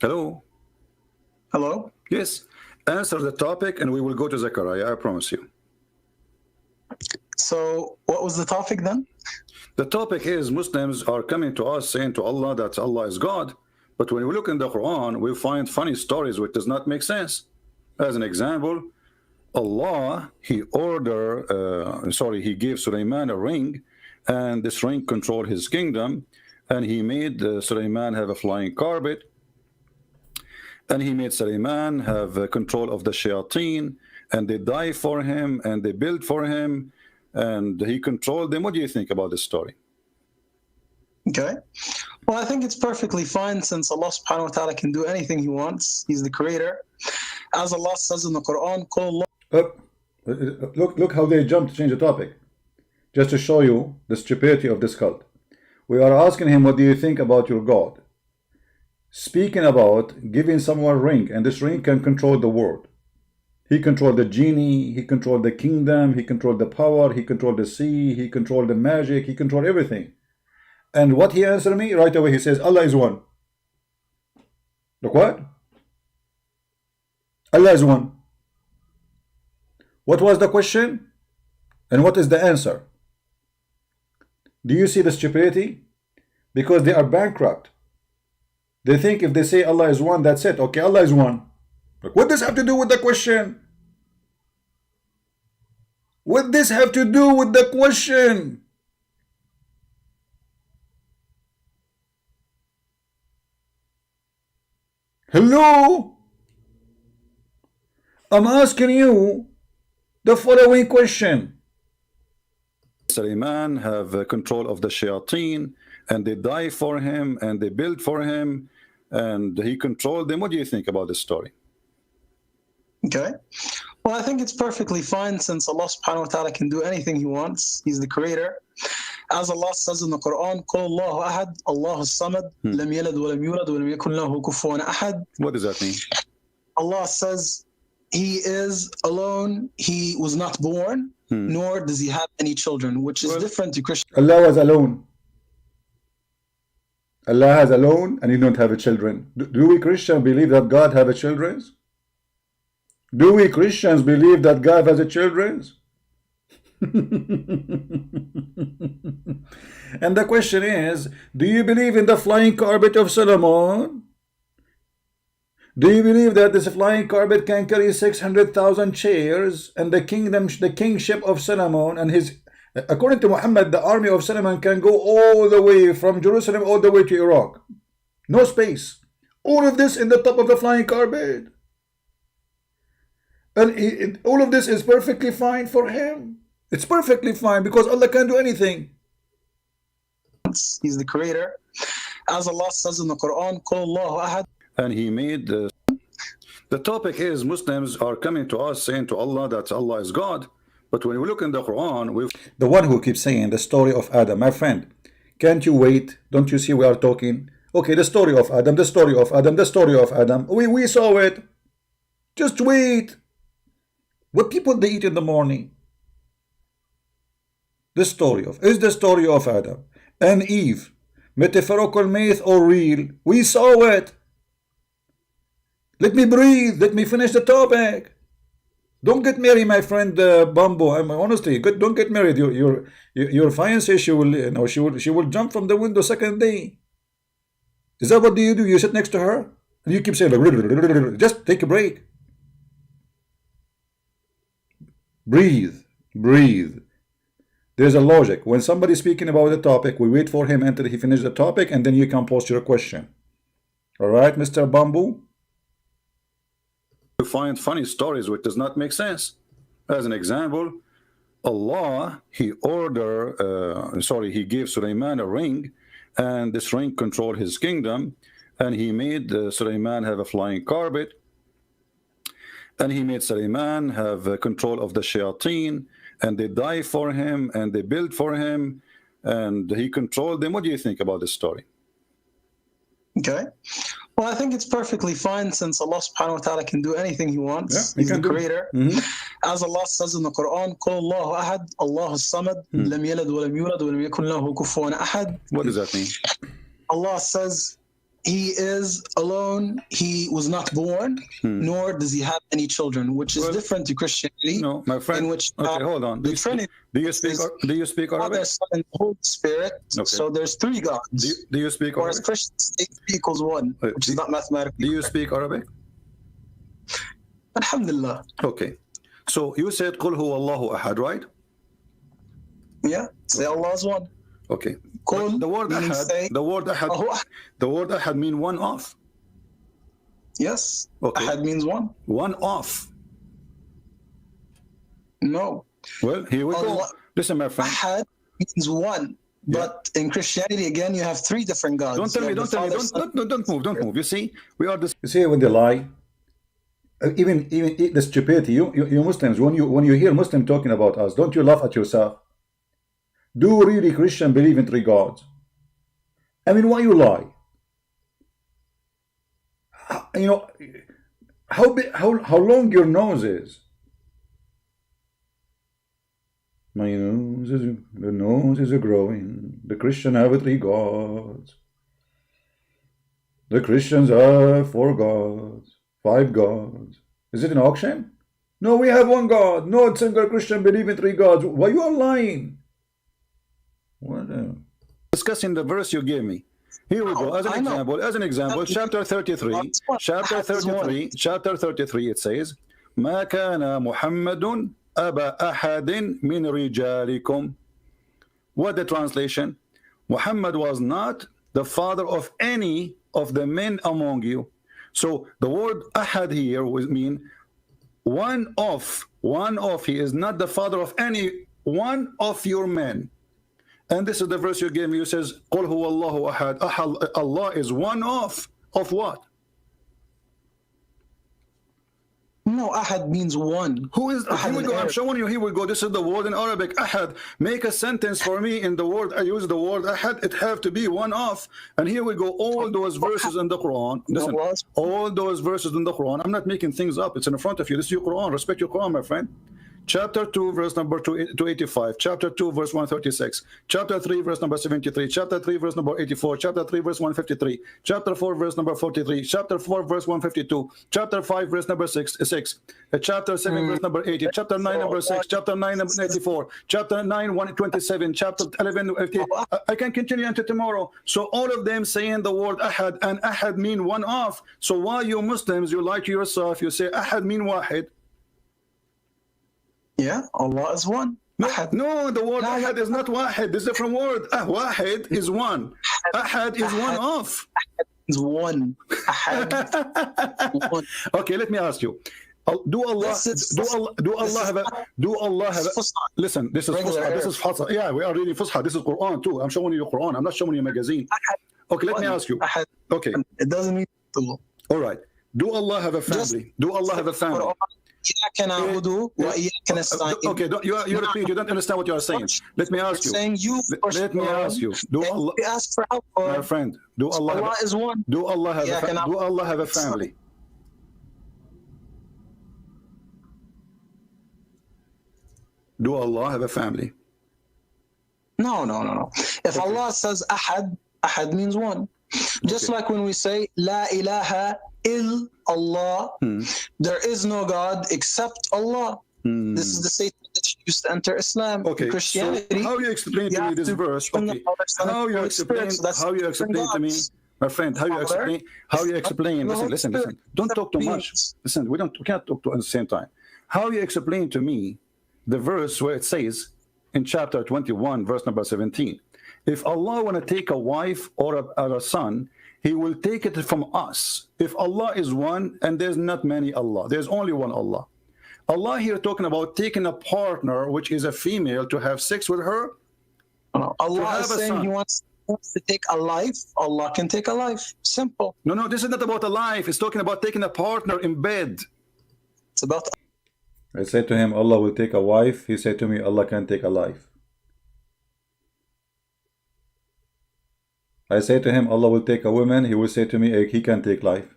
Hello? Hello? Yes. Answer the topic and we will go to Zechariah, I promise you. So, what was the topic then? The topic is Muslims are coming to us saying to Allah that Allah is God. But when we look in the Quran, we find funny stories which does not make sense. As an example, Allah, he gave Sulaiman a ring, and this ring controlled his kingdom, and he made Sulaiman have a flying carpet, and he made Sulaiman have control of the shayateen, and they die for him, and they build for him, and he controlled them. What do you think about this story? Okay. Well, I think it's perfectly fine since Allah subhanahu wa ta'ala can do anything He wants. He's the creator. As Allah says in the Quran, call Allah. Look how they jumped to change the topic. Just to show you the stupidity of this cult. We are asking him, what do you think about your God? Speaking about giving someone a ring, and this ring can control the world. He controlled the genie, he controlled the kingdom, he controlled the power, he controlled the sea, he controlled the magic, he controlled everything. And what he answered me right away, he says, Allah is one. Look what? Allah is one. What was the question? And what is the answer? Do you see the stupidity? Because they are bankrupt. They think if they say Allah is one, that's it. Okay, Allah is one. But what does this have to do with the question? What does this have to do with the question? Hello? I'm asking you the following question. Sulaiman have control of the shayateen, and they die for him, and they build for him, and he controlled them. What do you think about this story? Okay. Well, I think it's perfectly fine since Allah subhanahu wa ta'ala can do anything He wants. He's the creator. As Allah says in the Quran, قُلْ اللَّهُ أَحَدٌ اللَّهُ الصَّمَدُ لَمْ يَلِدْ وَلَمْ يُولَدْ وَلَمْ يَكُنْ لَهُ كُفُوًا أَحَدٌ. What does that mean? Allah says He is alone. He was not born, nor does He have any children, which is different to Christian. Allah was alone. Allah has alone and He don't have a children. Do we Christians believe that God have a children? Do we Christians believe that God has a children? And the question is, do you believe in the flying carpet of Solomon? Do you believe that this flying carpet can carry 600,000 chairs, and the kingship of Solomon and his, according to Muhammad, the army of Solomon can go all the way from Jerusalem all the way to Iraq. No space. All of this in the top of the flying carpet. And all of this is perfectly fine for him. It's perfectly fine because Allah can do anything. He's the creator. As Allah says in the Quran, قُلْ اللَّهُ أَحَدٌ. And he made the topic is Muslims are coming to us saying to Allah that Allah is God. But when we look in the Quran, the one who keeps saying the story of Adam, my friend, can't you wait? Don't you see we are talking? Okay, the story of Adam, the story of Adam, the story of Adam. We saw it. Just wait. What people they eat in the morning? The story of Adam and Eve, metaphorical, myth or real? We saw it. Let me breathe. Let me finish the topic. Don't get married, my friend Bambo. Honestly, don't get married. Your fiancée, she will jump from the window second day. Is that what do? You sit next to her and you keep saying like, just take a break. Breathe. There's a logic. When somebody's speaking about the topic, we wait for him until he finishes the topic, and then you can post your question. All right, Mr. Bamboo? you find funny stories which does not make sense. As an example, Allah, he gave Sulaiman a ring, and this ring controlled his kingdom, and he made Sulaiman have a flying carpet, and he made Sulaiman have control of the shayateen, and they die for him, and they build for him, and he controlled them. What do you think about this story? Okay. Well, I think it's perfectly fine since Allah subhanahu wa ta'ala can do anything He wants. Yeah, He's the creator. As Allah says in the Quran, قُلْ اللَّهُ أَحَدٌ اللَّهُ الصَّمَدُ لَمْ يَلِدْ وَلَمْ يُولَدْ وَلَمْ يَكُنْ لَهُ كُفُوًا أَحَدٌ. What does that mean? Allah says he is alone. He was not born, nor does he have any children, which is different to Christianity. No, my friend. In which Okay, hold on. the Trinity. Do you speak Father, Arabic? Son, and Holy Spirit. Okay. So there's three gods. Do you speak Whereas Arabic? Christians say 3 equals 1, which is not mathematically. Do you correct. speak Arabic? Alhamdulillah. Okay. So you said قل هو الله أحد, right? Yeah. Say Allah is one. Okay. Qul, The word meaning أحد, say, Allahu Ahad. the word أحد mean one off. Yes. Okay. Ahad means one. One off. No. Well, here we go. Allah- Listen, my friend. Ahad means one. But in Christianity, again, you have 3 different gods. Don't tell You me, have don't the tell me, Father, don't move, don't move. You see, we are this. You see, when they lie, even the stupidity, you Muslims, when you hear Muslim talking about us, don't you laugh at yourself? Do really Christian believe in 3 gods? I mean, why you lie? You know, how long your nose is? My nose is growing. The Christian have 3 gods. The Christians have 4 gods, 5 gods. Is it an auction? No, we have 1 God. No single Christian believe in 3 gods. Why you are lying? What? Discussing the verse you gave me. Here we go. As an example, chapter 33, chapter 33, it says, ما كان محمد أبا أحد من رجالكم. What the translation? Muhammad was not the father of any of the men among you. So the word ahad here would mean one of. He is not the father of any one of your men. And this is the verse you gave me. It says, قُلْ هُوَ اللَّهُ أَحَدٌ. Allah is one of what? No, Ahad means one. Who is? Ahad Here we in go. I'm Arabic. showing you. Here we go. This is the word in Arabic. Ahad. Make a sentence for me in the word. I use the word ahad. It have to be one of. And here we go. All those verses in the Quran. Listen. All those verses in the Quran. I'm not making things up. It's in front of you. This is your Quran. Respect your Quran, my friend. Chapter 2, verse number 285. Chapter 2, verse 136. Chapter 3, verse number 73. Chapter 3, verse number 84. Chapter 3, verse 153. Chapter 4, verse number 43. Chapter 4, verse 152. Chapter 5, verse number 6. Chapter 7, verse number 80. Chapter 9, number 6. Chapter 9, number 84. Chapter 9, 127. Chapter 11, 50. I can continue until tomorrow. So all of them saying the word ahad, and ahad mean one of. So why you Muslims, you lie to yourself, you say ahad mean wahid. Yeah, Allah is one. Ahad. No, the word ahad is not wahid. It's a different word. Wahid is one. Ahad is one of. Is one. Ahad. One. Okay, let me ask you. Do Allah have a listen, this is Fusha, this is Fusha. Yeah, we are reading Fusha. This is Quran too. I'm showing you Quran. I'm not showing you a magazine. Okay, let me ask you. Okay. It doesn't mean to. All right. Do Allah have a family? Do Allah have a family? Okay, you repeat. You don't understand what you are saying. Let me ask you. Let me ask you. Do Allah? Ask for help. My friend, do Allah is one. Do Allah have do Allah have a family? Do Allah have a family? No. If Allah says ahad, ahad means one. Just like when we say La ilaha il Allah, there is no God except Allah. This is the statement that you used to enter Islam. Okay, Christianity. so how you explain to me this verse? Okay, how you explain to me, my friend? How you explain? Listen. Don't talk too much. Listen, we can't talk at the same time. How you explain to me the verse where it says in chapter 21, verse number 17, if Allah want to take a wife or a son, He will take it from us. If Allah is one, and there's not many Allah, there's only one Allah. Allah here talking about taking a partner, which is a female, to have sex with her. Allah is saying He wants to take a life. Allah can take a life. Simple. No, this is not about a life. It's talking about taking a partner in bed. It's about. I said to him, Allah will take a wife. He said to me, Allah can take a life. I say to him, Allah will take a woman. He will say to me, He can take life.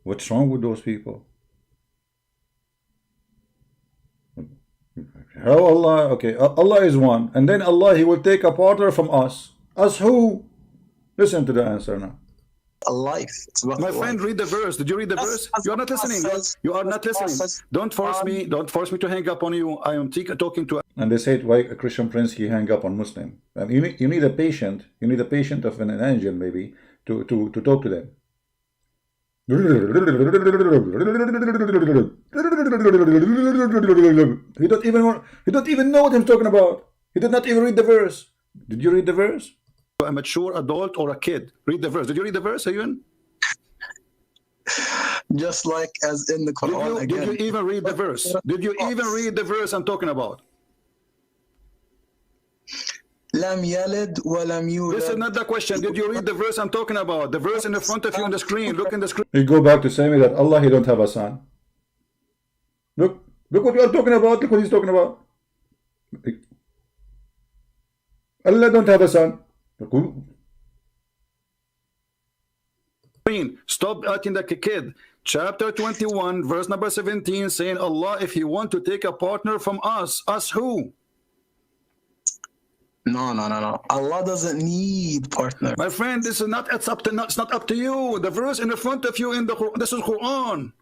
What's wrong with those people? How Allah? Okay, Allah is one, and then Allah, He will take a partner from us. Us who? Listen to the answer now. A life. It's about My the friend, life. read the verse. Did you read the verse? As You are not Allah listening. says- You are not as Allah listening. says, Don't force me. Don't force me to hang up on you. I am talking to. And they said, why a Christian prince he hang up on Muslim? You need a patient. You need a patient of an angel maybe to talk to them. He don't even know what I'm talking about. He did not even read the verse. Did you read the verse? A mature adult or a kid. Read the verse. Did you read the verse, Ayun? just like as in the Quran Did again. you even read the verse? Did you even read the verse I'm talking about? Lam yalid wa lam This is yulad. not the question. Did you read the verse I'm talking about? The verse in the front of you on the screen. Look in the screen. He go back to saying that Allah, He don't have a son. Look what you are talking about. Look what he's talking about. Allah don't have a son. Stop acting like a kid. Chapter 21, verse number 17, saying Allah, if He want to take a partner from us who? No. Allah doesn't need partner. My friend, this is not. It's not up to you. The verse in the front of you in the Quran. This is Quran.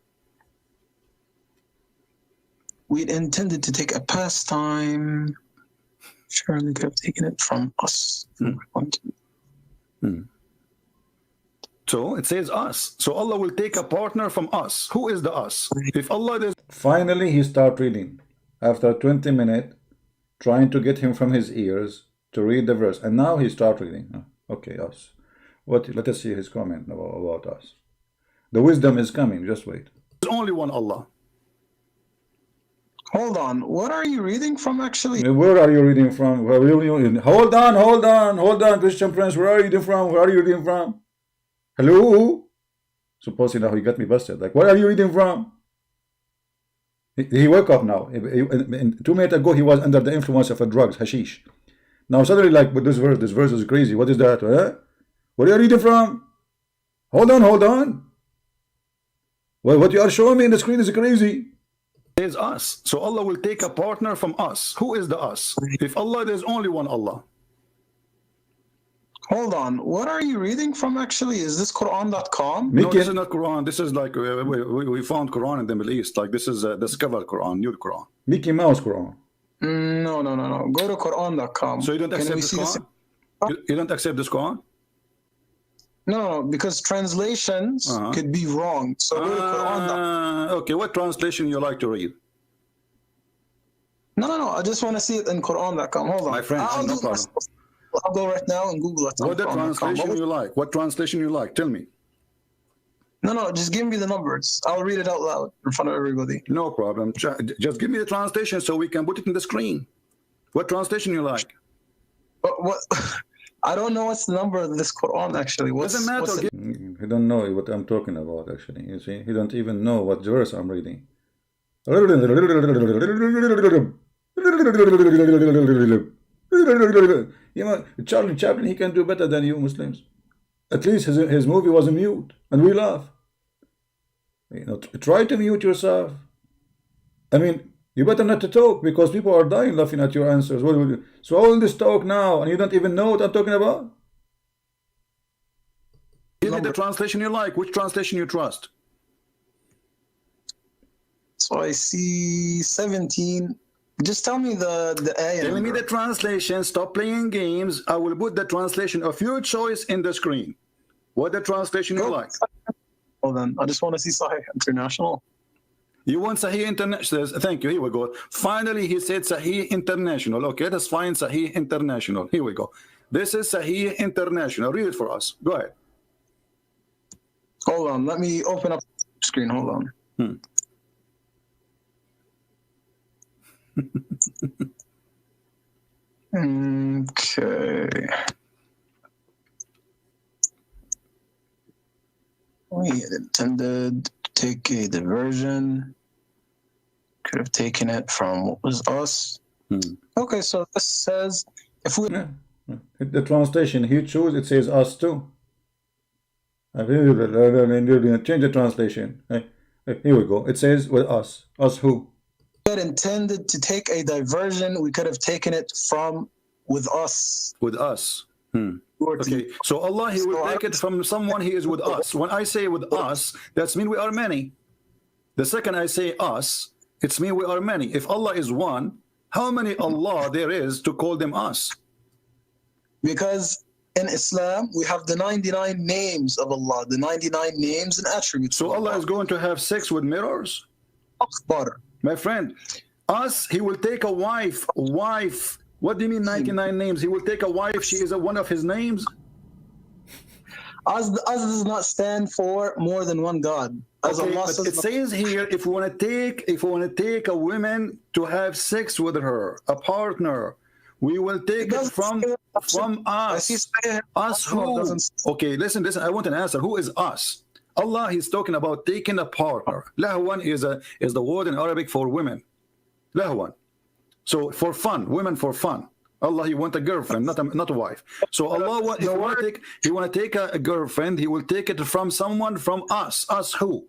We'd intended to take a pastime. Surely could have taken it from us. So it says us. So Allah will take a partner from us. Who is the us? If Allah is Finally, he start reading. After 20 minutes, trying to get him from his ears to read the verse. And now he start reading. Okay, us. Let us see his comment about us. The wisdom is coming. Just wait. only one Allah. Hold on. What are you reading from actually? Where are you reading from? Hold on, Christian Prince. Where are you reading from? Where are you reading from? Hello? Supposedly now he got me busted. Like, where are you reading from? He woke up now. 2 minutes ago he was under the influence of a drugs, hashish. Now suddenly, like, but this verse is crazy. What is that? Where are you reading from? Hold on. Well, what you are showing me in the screen is crazy. Is us. So Allah will take a partner from us. Who is the us? If Allah, there's only one Allah. Hold on. What are you reading from actually? Is this Quran.com? No, this is not Quran. This is like we found Quran in the Middle East. Like this is discovered Quran, new Quran. Mickey Mouse Quran. No. Go to Quran.com. So you don't Can accept we this see this? Quran? You don't accept this Quran? No, because translations could be wrong. So go to Quran.com. Okay, what translation you like to read? No. I just want to see it in Quran.com. Hold on. My friend, I'll no do problem. I'll go right now and Google it. on What the Quran.com. translation you like? What translation you like? Tell me. No, just give me the numbers. I'll read it out loud in front of everybody. No problem. Just give me the translation so we can put it in the screen. What translation you like? But what? I don't know what's the number of this Quran actually. Doesn't matter. What's it? He don't know what I'm talking about actually. You see, he don't even know what verse I'm reading. You know, Charlie Chaplin, he can do better than you Muslims. At least his movie was mute, and we laugh. You know, try to mute yourself. I mean, you better not to talk because people are dying laughing at your answers. So all this talk now, and you don't even know what I'm talking about? Give me the translation you like. Which translation you trust? So I see 17. Just tell me the ayah. Tell me number. the translation. Stop playing games. I will put the translation of your choice in the screen. What the translation you like? Hold on. I just want to see Sahih International. You want Sahih International? Thank you. Here we go. Finally, he said Sahih International. Okay, that's fine. Sahih International. Here we go. This is Sahih International. Read it for us. Go ahead. Hold on. Let me open up the screen. Hold on. Okay. We had intended to take a diversion. Could have taken it from what was us. Okay, so this says if we Yeah. The translation he chose, it says us too. Change the translation. Here we go. It says with us. Us who? had intended to take a diversion, we could have taken it from with us. With us. Or to- Okay, so Allah, He will So take it from someone He is with us. When I say with us, that's mean we are many. The second I say us, it's mean we are many. If Allah is one, how many Allah there is to call them us? Because in Islam, we have the 99 names of Allah, the 99 names and attributes. So of Allah is going to have sex with mirrors? Akbar. My friend, us, He will take a wife. Wife. What do you mean 99 names? He will take a wife. She is one of His names. Us does not stand for more than one God. As Okay, Allah but says, it says here, if we want to take a woman to have sex with her, a partner, we will take it from us. Us who? Okay, listen. I want an answer. Who is us? Allah, He's talking about taking a partner. Lahwan is the word in Arabic for women. Lahwan. So for fun, women for fun. Allah, He want a girlfriend, not a wife. So Allah, if He want to take a girlfriend, He will take it from someone from us. Us who?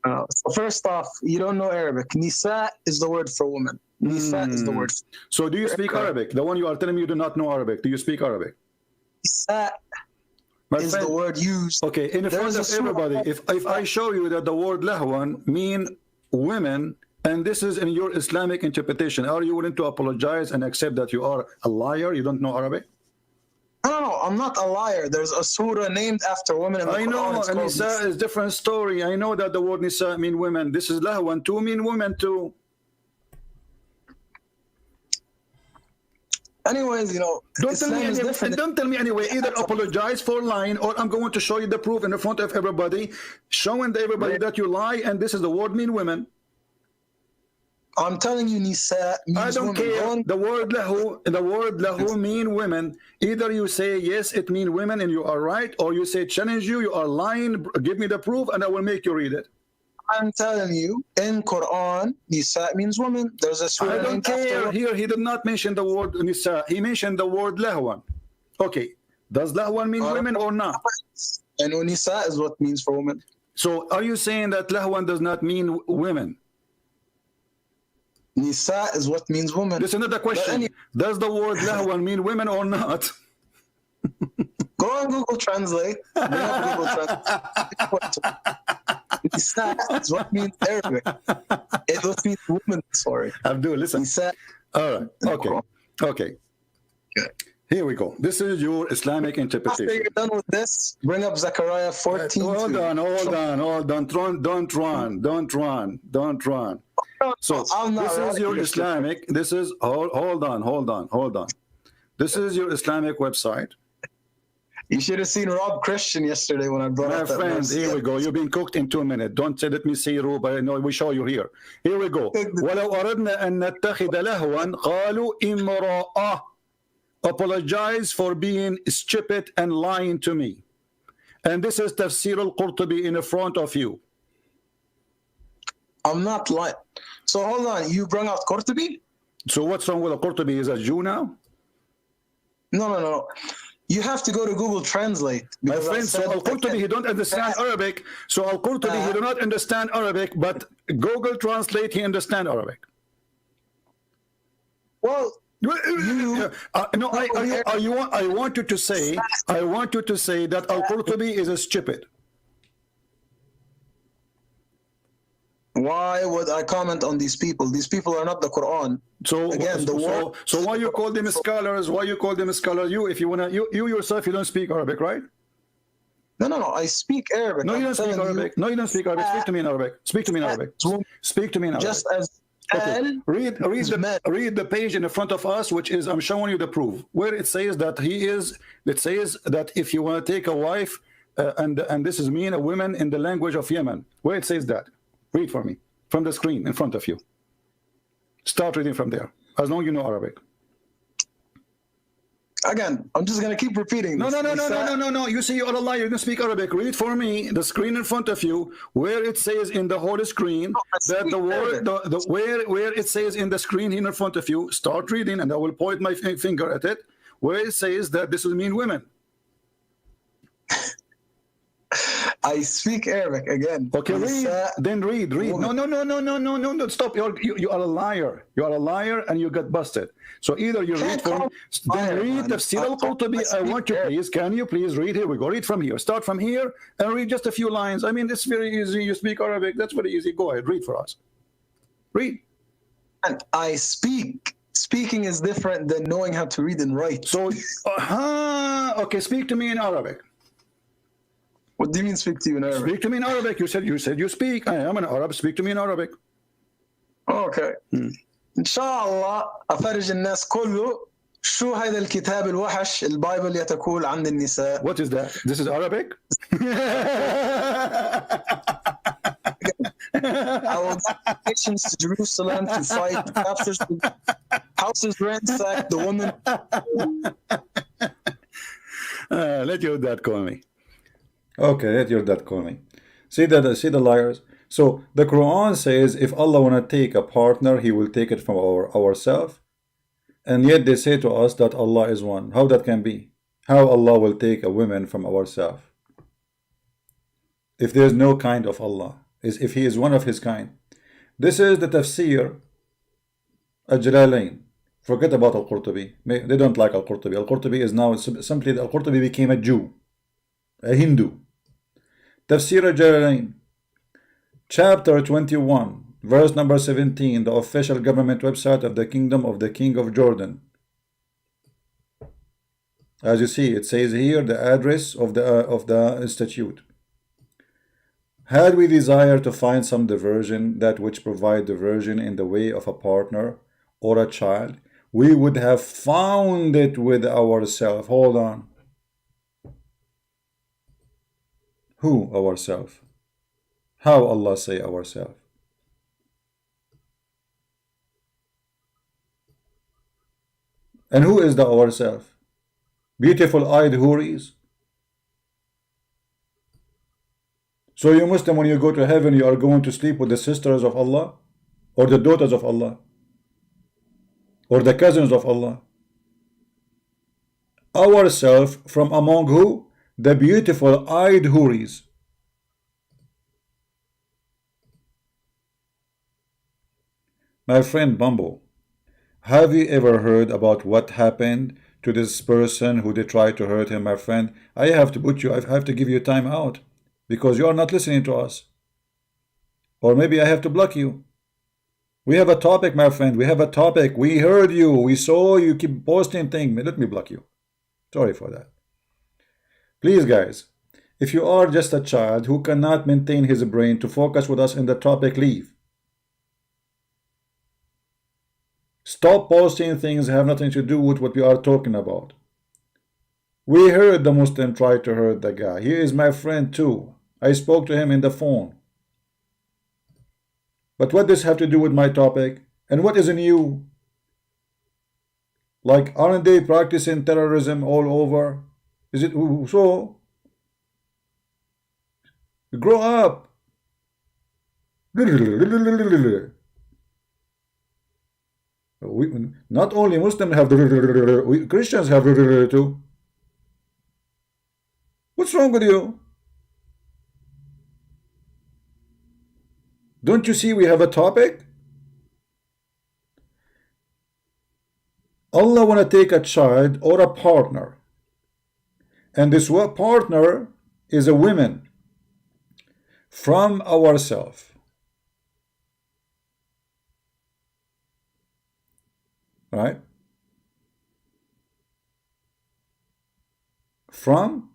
So first off, you don't know Arabic. Nisa is the word for woman. Nisa is the word. So do you speak Arabic? The one you are telling me you do not know Arabic. Do you speak Arabic? Nisa My is friend, the word used. okay, in front of everybody, if I show you that the word lahwan mean women, and this is in your Islamic interpretation, are you willing to apologize and accept that you are a liar? You don't know Arabic? No, I'm not a liar. There's a surah named after women in the I Quran. know, It's and called Nisa is different story. I know that the word Nisa mean women. This is lahwan too mean women too. Anyways, Don't tell, Islam me is anyway, different. don't tell me anyway, either apologize for lying or I'm going to show you the proof in front of everybody, showing everybody that you lie, and this is the word mean women. I'm telling you, Nisa means I don't women. care. The word lahu mean women. Either you say yes, it mean women, and you are right, or you say challenge you are lying. Give me the proof, and I will make you read it. I'm telling you, in Quran, Nisa means women. There's a surah I don't named care. after Here, he did not mention the word nisa. He mentioned the word lahwan. Okay, does lahwan mean women or not? and Nisa is what means for women. So, are you saying that lahwan does not mean women? Nisa is what means women. This is another question. Does the word lahwan mean women or not? Go on Google Translate. Bring up Google Translate. Nisa is what means Arabic. It what means women. Sorry. Abdul, listen. Nisa. All right. Okay. Here we go. This is your Islamic After interpretation. you're done with this, bring up Zechariah 14. Hold on. Don't run. So I'm not this is running. your Islamic. This is hold on. This is your Islamic website. You should have seen Rob Christian yesterday when I brought My up that friends, verse. here we go. You've been cooked in 2 minutes. Don't say let me see Rob. I know we show you here. Here we go. ولو أردنا أن نتخذ لهوا قالوا امرأة. Apologize for being stupid and lying to me. And this is Tafsir al-Qurtubi in front of you. I'm not lying. So hold on. You brought out Qurtubi? So what's wrong with al-Qurtubi? Is a Jew now? No. You have to go to Google Translate. My because I friend, so said al-Qurtubi, he don't understand Arabic. So al-Qurtubi, he do not understand Arabic, but Google Translate, he understand Arabic. Well, No, I want you to say that al-Qurtubi is a stupid. why would I comment on these people? These people are not the Quran. So Again, the word- so why you call them scholars? Why you call them scholars? You, if you wanna, you yourself, you don't speak Arabic, right? No. I speak Arabic. No, you I'm don't speak telling you, Arabic. No, you don't speak Arabic. Speak to me in Arabic. Speak to me in Arabic. Speak to me in Arabic. Just as Okay. Read the page in front of us, which is I'm showing you the proof where it says that he is. It says that if you want to take a wife, and this is mean a woman in the language of Yemen. Where it says that, read for me from the screen in front of you. Start reading from there, as long as you know Arabic. Again, I'm just gonna keep repeating this. No. You say you are a liar. You don't speak Arabic. Read for me the screen in front of you, where it says in the whole screen that the word, where it says in the screen in front of you. Start reading, and I will point my finger at it, where it says that this will mean women. I speak Arabic again. Okay, read. Nisa, Then read. woman. No. Stop. You are a liar. You are a liar, and you got busted. So either you read Can't from, call then liar, read man. Tafsir I al-Qurtubi. I speak want you, Arabic. please. Can you please read? Here we go. Read from here. Start from here and read just a few lines. I mean, it's very easy. You speak Arabic. That's very easy. Go ahead. Read for us. Read. And I speak. Speaking is different than knowing how to read and write. So, okay. Speak to me in Arabic. What do you mean speak to you in Arabic? Speak to me in Arabic. You said you speak. I am an Arab. Speak to me in Arabic. اوكي ان شاء الله افرج الناس كله شو هذا الكتاب الوحش البايبل يتقول عن النساء. What is that? This is Arabic? I will get nations to Jerusalem to fight, capture houses ransacked, the woman. Let your dad call me. Okay, let your dad call me. See the liars. So the Quran says if Allah wanna take a partner, He will take it from ourselves. And yet they say to us that Allah is one. How that can be? How Allah will take a woman from ourselves? If there is no kind of Allah, if He is one of His kind. This is the tafsir Al-Jalalain. Forget about Al-Qurtubi. They don't like Al-Qurtubi. Al-Qurtubi is now simply Al-Qurtubi became a Jew, a Hindu. Tafsir Al-Jalalain, chapter 21, verse number 17, the official government website of the Kingdom of the King of Jordan. As you see, it says here the address of the institute. Had we desire to find some diversion, that which provide diversion in the way of a partner or a child, we would have found it with ourselves. Hold on. Who ourselves? How Allah say ourselves? And who is the ourselves? Beautiful-eyed houris? So you Muslim, when you go to heaven, you are going to sleep with the sisters of Allah, or the daughters of Allah, or the cousins of Allah. Ourself from among who? The beautiful-eyed houris. My friend Bumbo, have you ever heard about what happened to this person who they tried to hurt him, my friend? I have to give you time out because you are not listening to us. Or maybe I have to block you. We have a topic, my friend. We have a topic. We heard you. We saw you keep posting things. Let me block you. Sorry for that. Please, guys, if you are just a child who cannot maintain his brain to focus with us in the topic, leave. Stop posting things that have nothing to do with what we are talking about. We heard the Muslim try to hurt the guy. He is my friend too. I spoke to him in the phone. But what does this have to do with my topic? And what is in you? Like, aren't they practicing terrorism all over? Is it so? Grow up. Not only Muslims have Christians have too. What's wrong with you? Don't you see we have a topic? Allah want to take a child or a partner, and this partner is a woman from ourselves. Right? From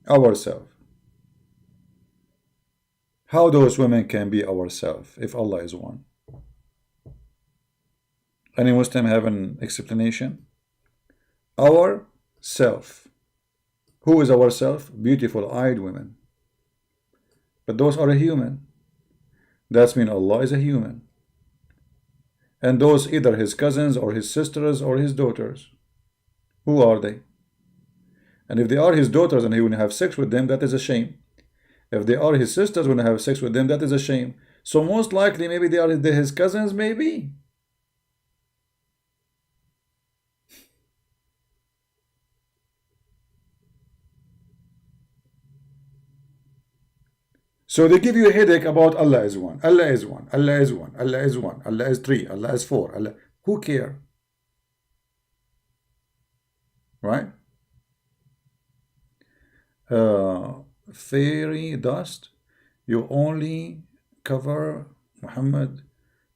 ourselves. How those women can be ourselves if Allah is one? Any Muslim have an explanation? Our self. Who is our self? Beautiful-eyed women. But those are a human. That means Allah is a human. And those either his cousins or his sisters or his daughters. Who are they? And if they are his daughters and he will have sex with them, that is a shame. If they are his sisters when have sex with them, that is a shame. So most likely maybe they are his cousins, maybe. So they give you a headache about Allah is one, Allah is one, Allah is one, Allah is one, Allah is three, Allah is four, Allah. Who care? Right? Fairy dust, you only cover Muhammad.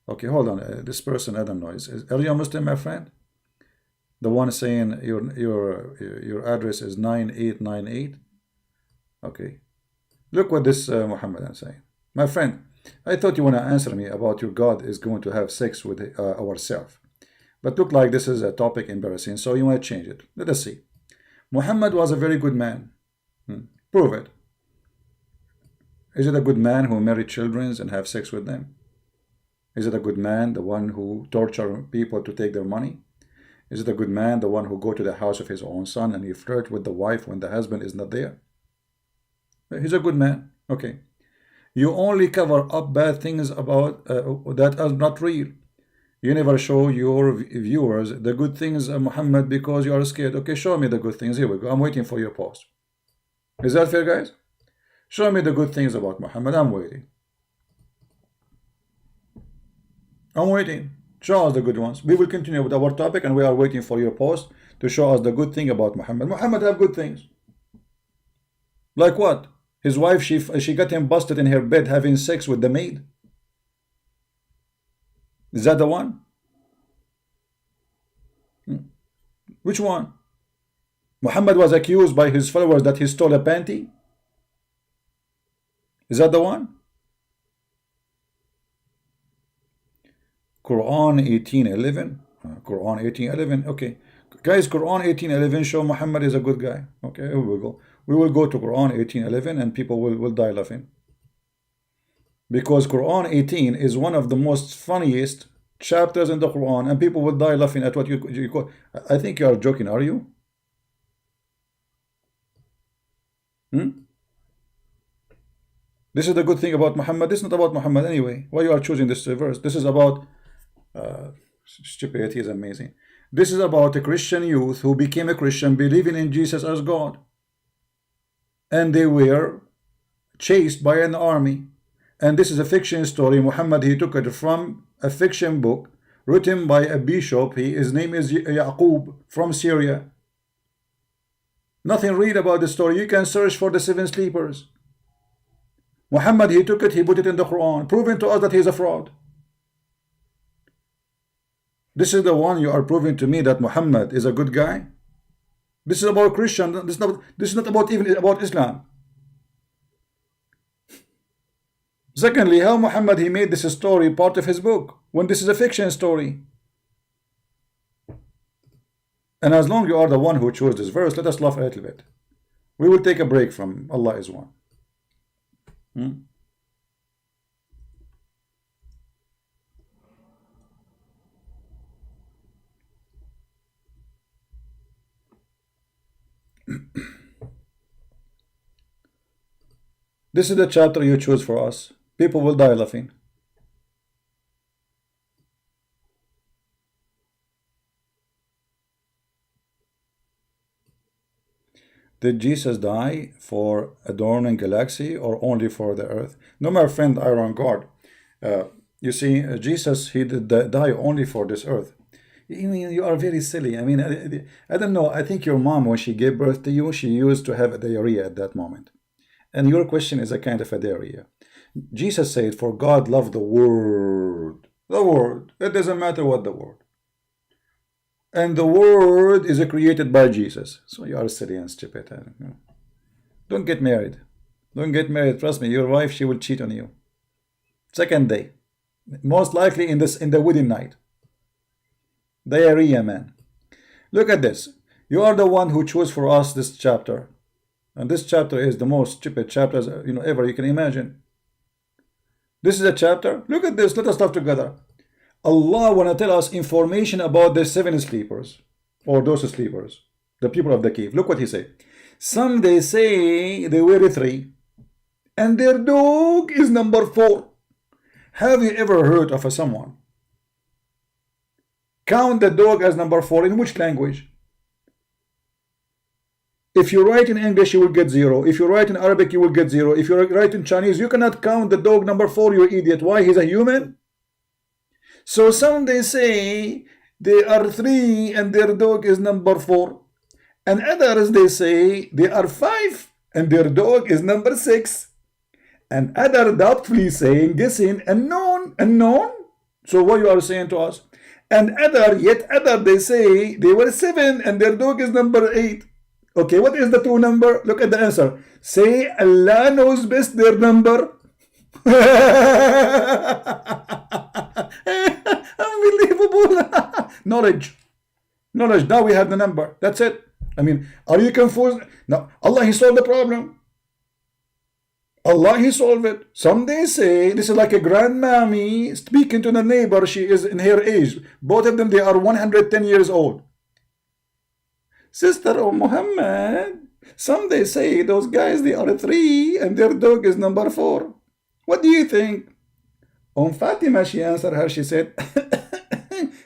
Okay, hold on. This person, I don't know. Are you a Muslim, my friend? The one saying your address is 9898. Okay. Look what this Muhammad is saying. My friend, I thought you want to answer me about your God is going to have sex with ourselves. But look like this is a topic embarrassing, so you want to change it. Let us see. Muhammad was a very good man. Prove it. Is it a good man who married children and have sex with them? Is it a good man, the one who torture people to take their money? Is it a good man, the one who go to the house of his own son and he flirt with the wife when the husband is not there? He's a good man. Okay. You only cover up bad things about that are not real. You never show your viewers the good things of Muhammad because you are scared. Okay, show me the good things. Here we go. I'm waiting for your post. Is that fair, guys? Show me the good things about Muhammad. I'm waiting. I'm waiting. Show us the good ones. We will continue with our topic and we are waiting for your post to show us the good thing about Muhammad. Muhammad have good things. Like what? His wife, she got him busted in her bed having sex with the maid. Is that the one? Which one? Muhammad was accused by his followers that he stole a panty. Is that the one? Quran 18:11. Quran 18:11. Okay, guys, Quran 18:11 show Muhammad is a good guy. Okay, here we go. We will go to Quran 18:11 and people will die laughing. Because Quran 18 is one of the most funniest chapters in the Quran and people will die laughing at what you call. I think you are joking, are you? This is the good thing about Muhammad. This is not about Muhammad anyway. Why you are choosing this verse? This is about stupidity is amazing. This is about a Christian youth who became a Christian believing in Jesus as God. And they were chased by an army. And this is a fiction story. Muhammad, he took it from a fiction book written by a bishop. His name is Yaqub from Syria. Nothing real about the story. You can search for the seven sleepers. Muhammad, he took it, he put it in the Quran, proving to us that he is a fraud. This is the one you are proving to me that Muhammad is a good guy. This is about Christian. This is not about even about Islam. Secondly, how Muhammad he made this story part of his book when this is a fiction story. And as long you are the one who chose this verse, let us laugh a little bit. We will take a break from Allah is one. This is the chapter you choose for us. People will die laughing. Did Jesus die for adorning galaxy or only for the earth? No, my friend Iron God. You see, Jesus, he did die only for this earth. You mean you are very silly. I mean, I don't know. I think your mom, when she gave birth to you, she used to have a diarrhea at that moment. And your question is a kind of a diarrhea. Jesus said, for God loved the world. The world. It doesn't matter what the world. And the word is created by Jesus. So you are silly and stupid. Don't get married. Don't get married. Trust me, your wife, she will cheat on you. Second day. Most likely in the wedding night. Diarrhea, man. Look at this. You are the one who chose for us this chapter. And this chapter is the most stupid chapter ever you can imagine. This is a chapter. Look at this. Let us laugh together. Allah want to tell us information about the seven sleepers, or those sleepers, the people of the cave. Look what he said. Some they say they were 3, and their dog is number 4. Have you ever heard of someone count the dog as number 4? In which language? If you write in English, you will get 0. If you write in Arabic, you will get 0. If you write in Chinese, you cannot count the dog number 4, you idiot. Why? He's a human. So some they say they are 3 and their dog is number 4. And others they say they are 5 and their dog is number 6. And other doubtfully saying, guessing, unknown. So what you are saying to us? And yet other they say they were 7 and their dog is number 8. Okay, what is the true number? Look at the answer. Say Allah knows best their number. Unbelievable. Knowledge. Now we have the number. That's it. I mean, are you confused? No. Allah, He solved the problem. Allah, He solved it. Some they say this is like a grandmammy speaking to the neighbor. She is in her age. Both of them, they are 110 years old. Sister of Muhammad, some they say those guys, they are 3 and their dog is number 4. What do you think? Fatima, she answered her, she said,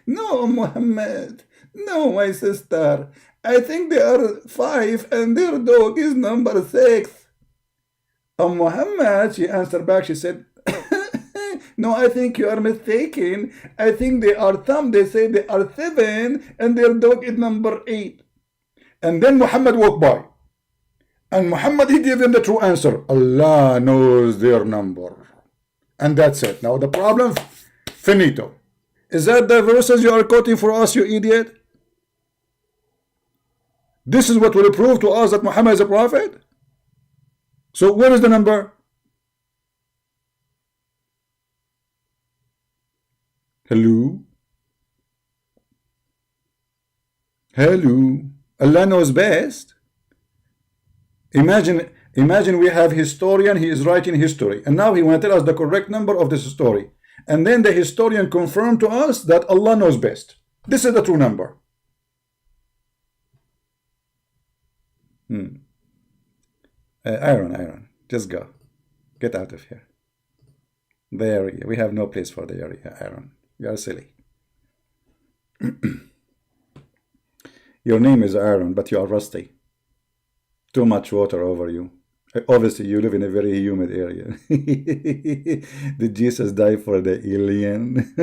no, Muhammad, no, my sister, I think they are 5 and their dog is number 6. Muhammad, she answered back, she said, no, I think you are mistaken. I think they are they say they are 7 and their dog is number 8. And then Muhammad walked by. And Muhammad, he gave them the true answer. Allah knows their number. And that's it. Now the problem, finito. Is that the verses you are quoting for us, you idiot? This is what will prove to us that Muhammad is a prophet? So where is the number? Hello? Allah knows best. Imagine we have historian, he is writing history, and now he want to tell us the correct number of this story. And then the historian confirmed to us that Allah knows best. This is the true number. Aaron, just go. Get out of here. The area. We have no place for the area, Aaron. You are silly. Your name is Aaron, but you are rusty. Too much water over you. Obviously, you live in a very humid area. Did Jesus die for the alien?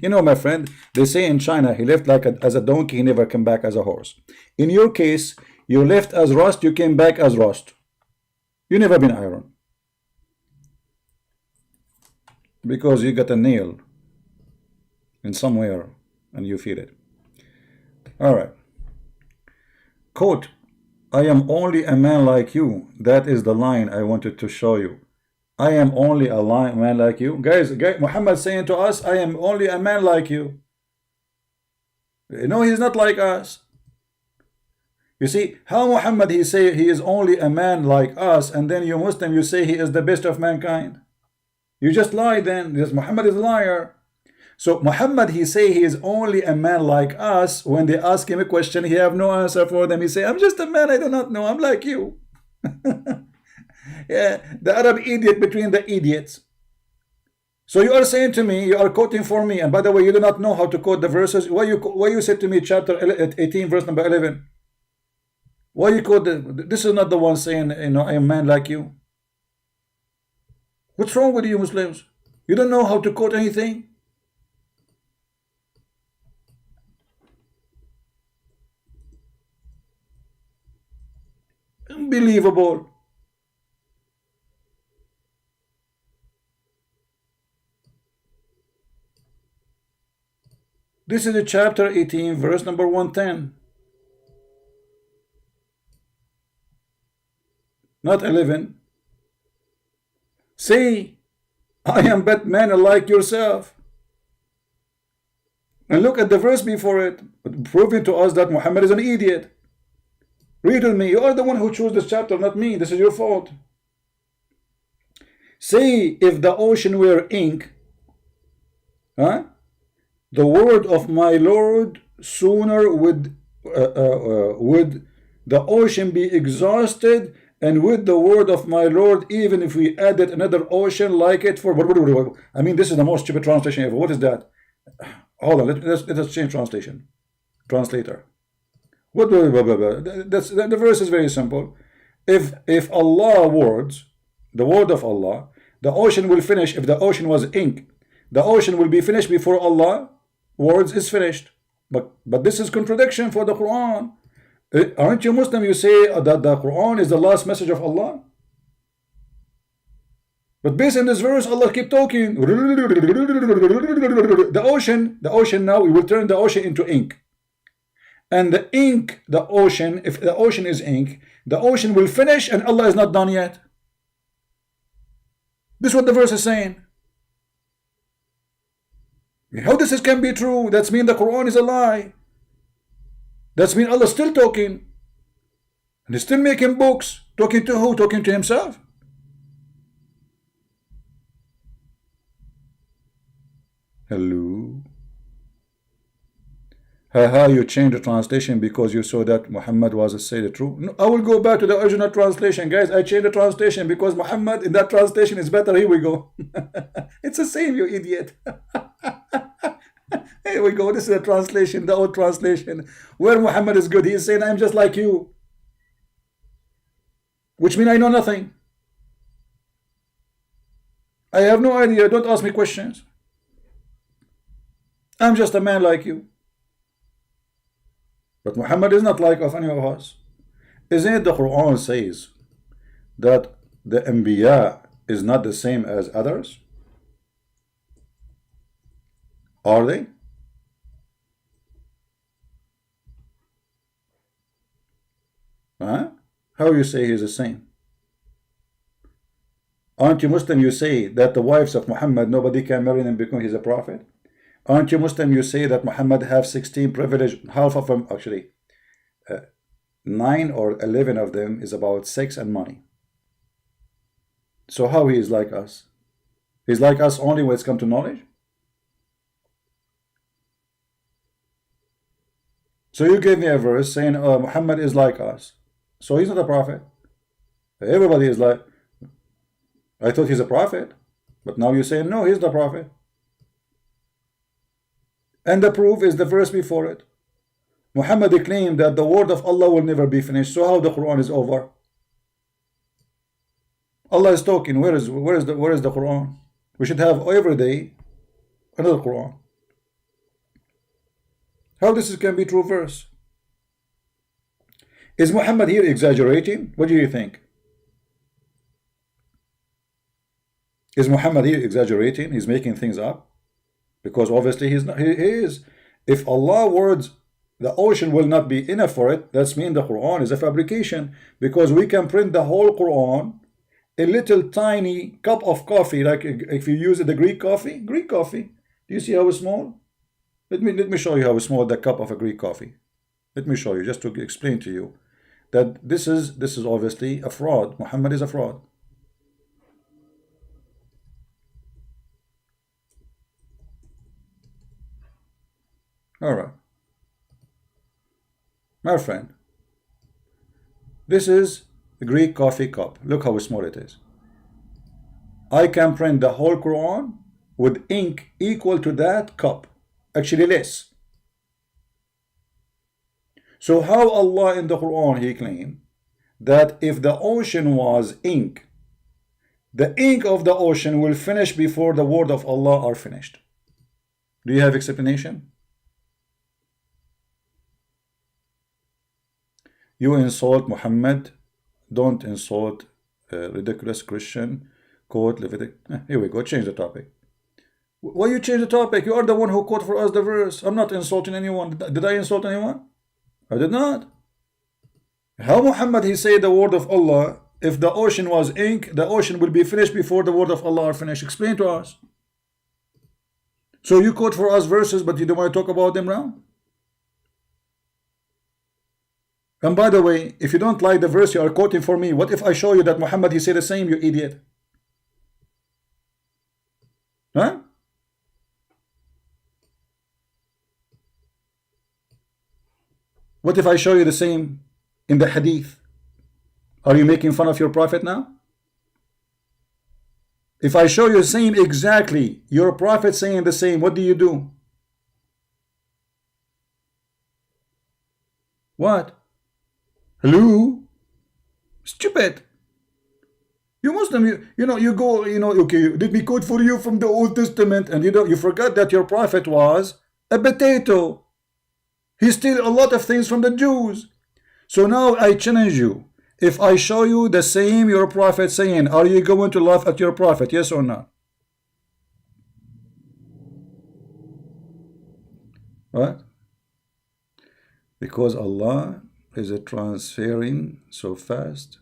You know, my friend, they say in China, he left like as a donkey, he never came back as a horse. In your case, you left as rust, you came back as rust. You never been iron. Because you got a nail in somewhere and you feel it. All right. Quote, I am only a man like you. That is the line I wanted to show you. I am only a man like you. Guys, Muhammad saying to us, I am only a man like you. No, he's not like us. You see, how Muhammad, he say he is only a man like us, and then you Muslim, you say he is the best of mankind. You just lie then. Because Muhammad is a liar. So Muhammad, he say he is only a man like us. When they ask him a question, he have no answer for them. He say, I'm just a man, I do not know. I'm like you. Yeah, the Arab idiot between the idiots. So you are saying to me, you are quoting for me, and by the way, you do not know how to quote the verses. Why you said to me chapter 18, verse number 11? Why you quote this is not the one saying, you know, I am a man like you. What's wrong with you Muslims? You don't know how to quote anything? Unbelievable. This is chapter 18, verse number 110. Not 11. Say, I am but man like yourself. And look at the verse before it, proving to us that Muhammad is an idiot. Read with me. You are the one who chose this chapter, not me. This is your fault. Say, if the ocean were ink, the word of my Lord, sooner would the ocean be exhausted, and with the word of my Lord, even if we added another ocean like it for... I mean, this is the most stupid translation ever. What is that? Hold on, let us change translation. translator. What? The verse is very simple. If Allah words, the word of Allah, the ocean will finish. If the ocean was ink, the ocean will be finished before Allah words is finished. But this is contradiction for the Quran. Aren't you Muslim? You say that the Quran is the last message of Allah. But based on this verse, Allah keep talking. The ocean now, we will turn the ocean into ink. And the ink, the ocean, if the ocean is ink, the ocean will finish and Allah is not done yet. This is what the verse is saying. How this can be true? That's mean the Quran is a lie. That's mean Allah is still talking. And he's still making books. Talking to who? Talking to himself. Hello. You changed the translation because you saw that Muhammad was say the truth. No, I will go back to the original translation, guys. I changed the translation because Muhammad in that translation is better. Here we go. It's the same, you idiot. Here we go. This is the translation, the old translation, where Muhammad is good. He is saying, I'm just like you, which means I know nothing. I have no idea. Don't ask me questions. I'm just a man like you. But Muhammad is not like of any of us. Isn't it the Quran says that the Anbiya is not the same as others? Are they? Huh? How you say he's the same? Aren't you Muslim? You say that the wives of Muhammad, nobody can marry them because he's a prophet. Aren't you Muslim? You say that Muhammad have 16 privilege, half of them actually, 9 or 11 of them is about sex and money. So how he is like us? He's like us only when it's come to knowledge? So you gave me a verse saying Muhammad is like us. So he's not a prophet. Everybody is like, I thought he's a prophet. But now you're saying no, he's the prophet. And the proof is the verse before it. Muhammad claimed that the word of Allah will never be finished. So how the Quran is over? Allah is talking. Where is the Quran? We should have every day another Quran. How this can be true verse? Is Muhammad here exaggerating? What do you think? Is Muhammad here exaggerating? He's making things up? Because obviously he's not, he is. If Allah words the ocean will not be enough for it, that's mean the Quran is a fabrication, because we can print the whole Quran, a little tiny cup of coffee, like if you use the Greek coffee. Do you see how small? Let me show you how small the cup of a Greek coffee. Let me show you, just to explain to you that this is obviously a fraud. Muhammad is a fraud. All right, my friend, this is a Greek coffee cup. Look how small it is. I can print the whole Quran with ink equal to that cup, actually less. So how Allah in the Quran he claimed that if the ocean was ink, the ink of the ocean will finish before the word of Allah are finished? Do you have explanation? You insult Muhammad, don't insult ridiculous Christian. Quote Leviticus. Here we go, change the topic. Why you change the topic? You are the one who quote for us the verse. I'm not insulting anyone. Did I insult anyone? I did not. How Muhammad he say the word of Allah, if the ocean was ink, the ocean will be finished before the word of Allah are finished? Explain to us. So you quote for us verses, but you don't want to talk about them now? And by the way, if you don't like the verse you are quoting for me, what if I show you that Muhammad he said the same, you idiot? Huh? What if I show you the same in the hadith? Are you making fun of your prophet now? If I show you the same exactly, your prophet saying the same, what do you do? What? Hello? Stupid. You Muslim, you go, okay, let me quote for you from the Old Testament, and you forgot that your prophet was a potato. He stole a lot of things from the Jews. So now I challenge you. If I show you the same your prophet saying, are you going to laugh at your prophet? Yes or no? What? Because Allah is transferring so fast.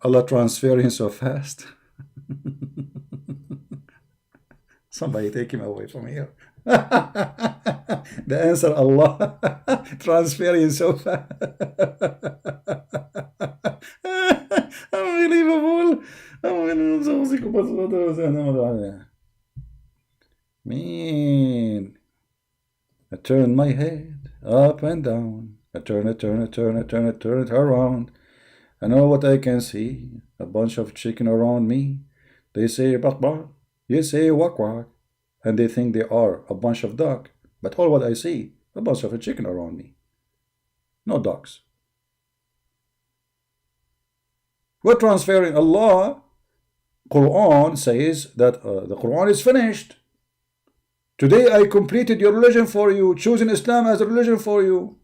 Allah transferring so fast. Somebody take him away from here. The answer, Allah transferring so fast. Unbelievable. Man, I turn my head up and down. I turn it around. I know what I can see. A bunch of chicken around me. They say bak bak. You say wak wak. And they think they are a bunch of duck. But all what I see, a bunch of a chicken around me. No ducks. We're transferring. Allah, Quran says that the Quran is finished. Today I completed your religion for you, choosing Islam as a religion for you.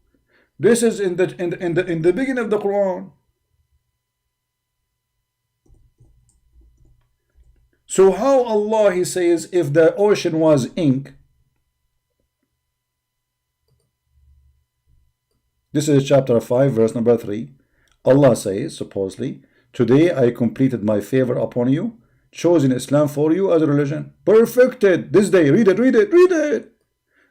This is in the beginning of the Quran. So how Allah, he says, if the ocean was ink, this is chapter 5 verse number 3. Allah says, supposedly, today I completed my favor upon you, chosen Islam for you as a religion, perfected this day. Read it.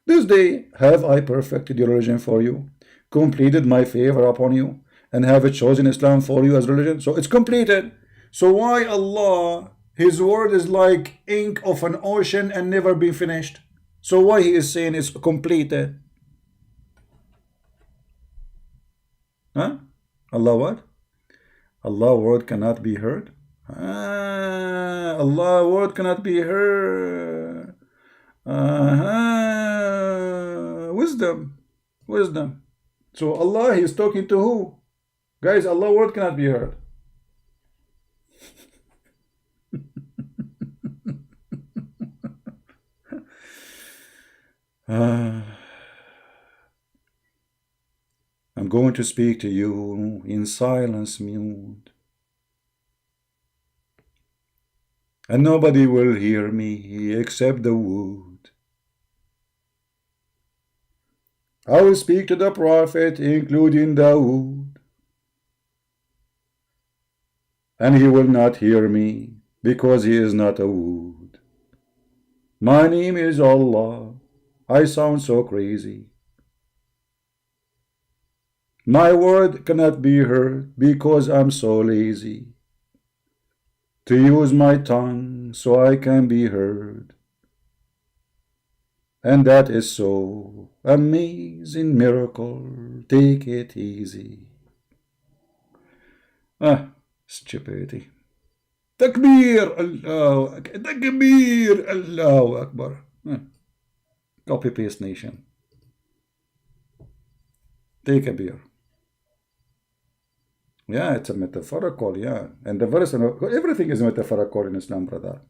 This day have I perfected your religion for you, completed my favor upon you, and have chosen Islam for you as religion. So it's completed. So why Allah, his word is like ink of an ocean and never been finished? So why he is saying it's completed? Huh? Allah what? Allah word cannot be heard. Allah word cannot be heard. Wisdom. So Allah, he is talking to who? Guys, Allah word cannot be heard. I'm going to speak to you in silence mute, and nobody will hear me except the wood. I will speak to the prophet, including Dawood, and he will not hear me because he is not a wood. My name is Allah. I sound so crazy. My word cannot be heard because I'm so lazy to use my tongue so I can be heard. And that is so amazing miracle. Take it easy. Stupidity. Takbir, Allahu Akbar. Copy paste nation. Take a beer. Yeah, it's a metaphorical, yeah. And the verse, everything is metaphorical in Islam, brother.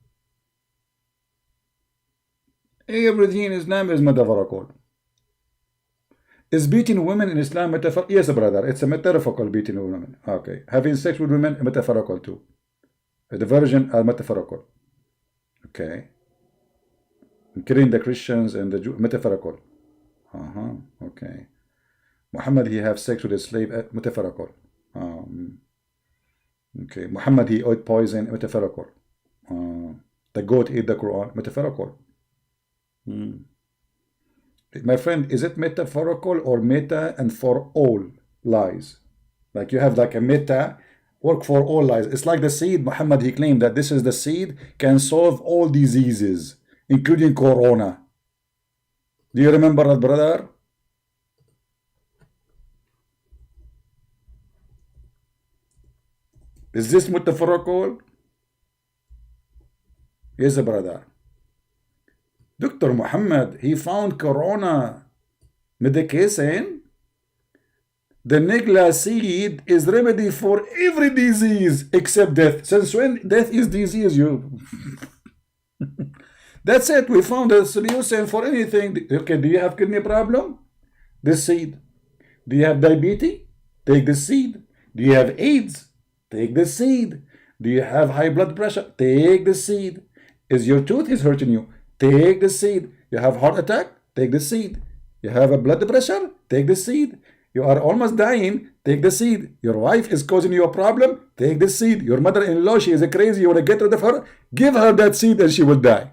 Everything in Islam is metaphorical. Is beating women in Islam metaphorical? Yes, brother, it's a metaphorical beating women. Okay. Having sex with women, metaphorical too. The virgin are metaphorical. Okay. Killing the Christians and the Jews, metaphorical. Okay. Muhammad, he have sex with a slave, metaphorical. Okay. Muhammad, he ate poison, metaphorical. The goat ate the Quran, metaphorical. My friend, is it metaphorical or meta and for all lies? Like you have like a meta, work for all lies. It's like the seed. Muhammad, he claimed that this is the seed, can solve all diseases, including corona. Do you remember that, brother? Is this metaphorical? Yes, brother. Dr. Muhammad, he found corona medication. The Nigla seed is remedy for every disease except death. Since when death is disease, you that's it. We found a solution for anything. Okay, do you have kidney problem? This seed. Do you have diabetes? Take the seed. Do you have AIDS? Take the seed. Do you have high blood pressure? Take the seed. Is your tooth is hurting you? Take the seed. You have heart attack? Take the seed. You have a blood pressure? Take the seed. You are almost dying? Take the seed. Your wife is causing you a problem? Take the seed. Your mother-in-law, she is a crazy, you want to get rid of her? Give her that seed and she will die.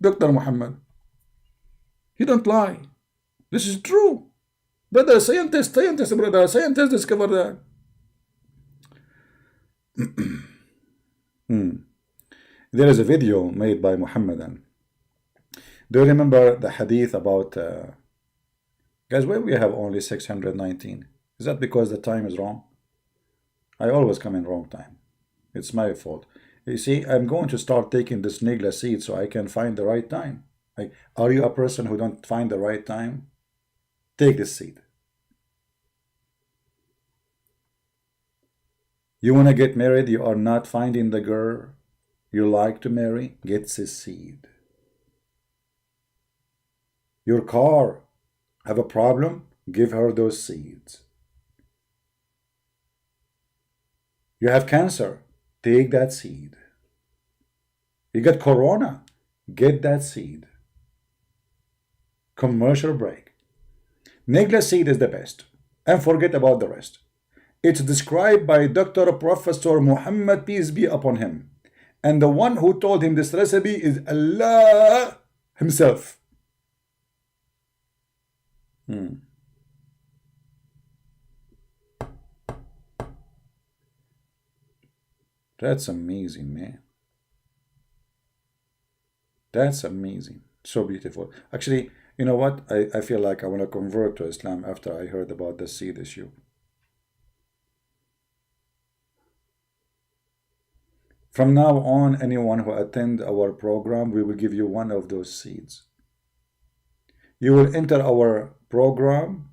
Dr. Muhammad, he don't lie. This is true. Brother, scientists, brother, scientists discover that. There is a video made by Muhammadan. Do you remember the hadith about guys, why we have only 619? Is that because the time is wrong? I always come in wrong time. It's my fault. You see, I'm going to start taking this Nigla seed so I can find the right time. Like, are you a person who don't find the right time? Take this seed. You want to get married, you are not finding the girl you like to marry, get this seed. Your car have a problem, give her those seeds. You have cancer, take that seed. You get corona, get that seed. Commercial break. Nigla seed is the best, and forget about the rest. It's described by Dr. Professor Muhammad, peace be upon him. And the one who told him this recipe is Allah himself. That's amazing, man. That's amazing. So beautiful. Actually, you know what? I feel like I want to convert to Islam after I heard about the seed issue. From now on, anyone who attend our program, we will give you one of those seeds. You will enter our program,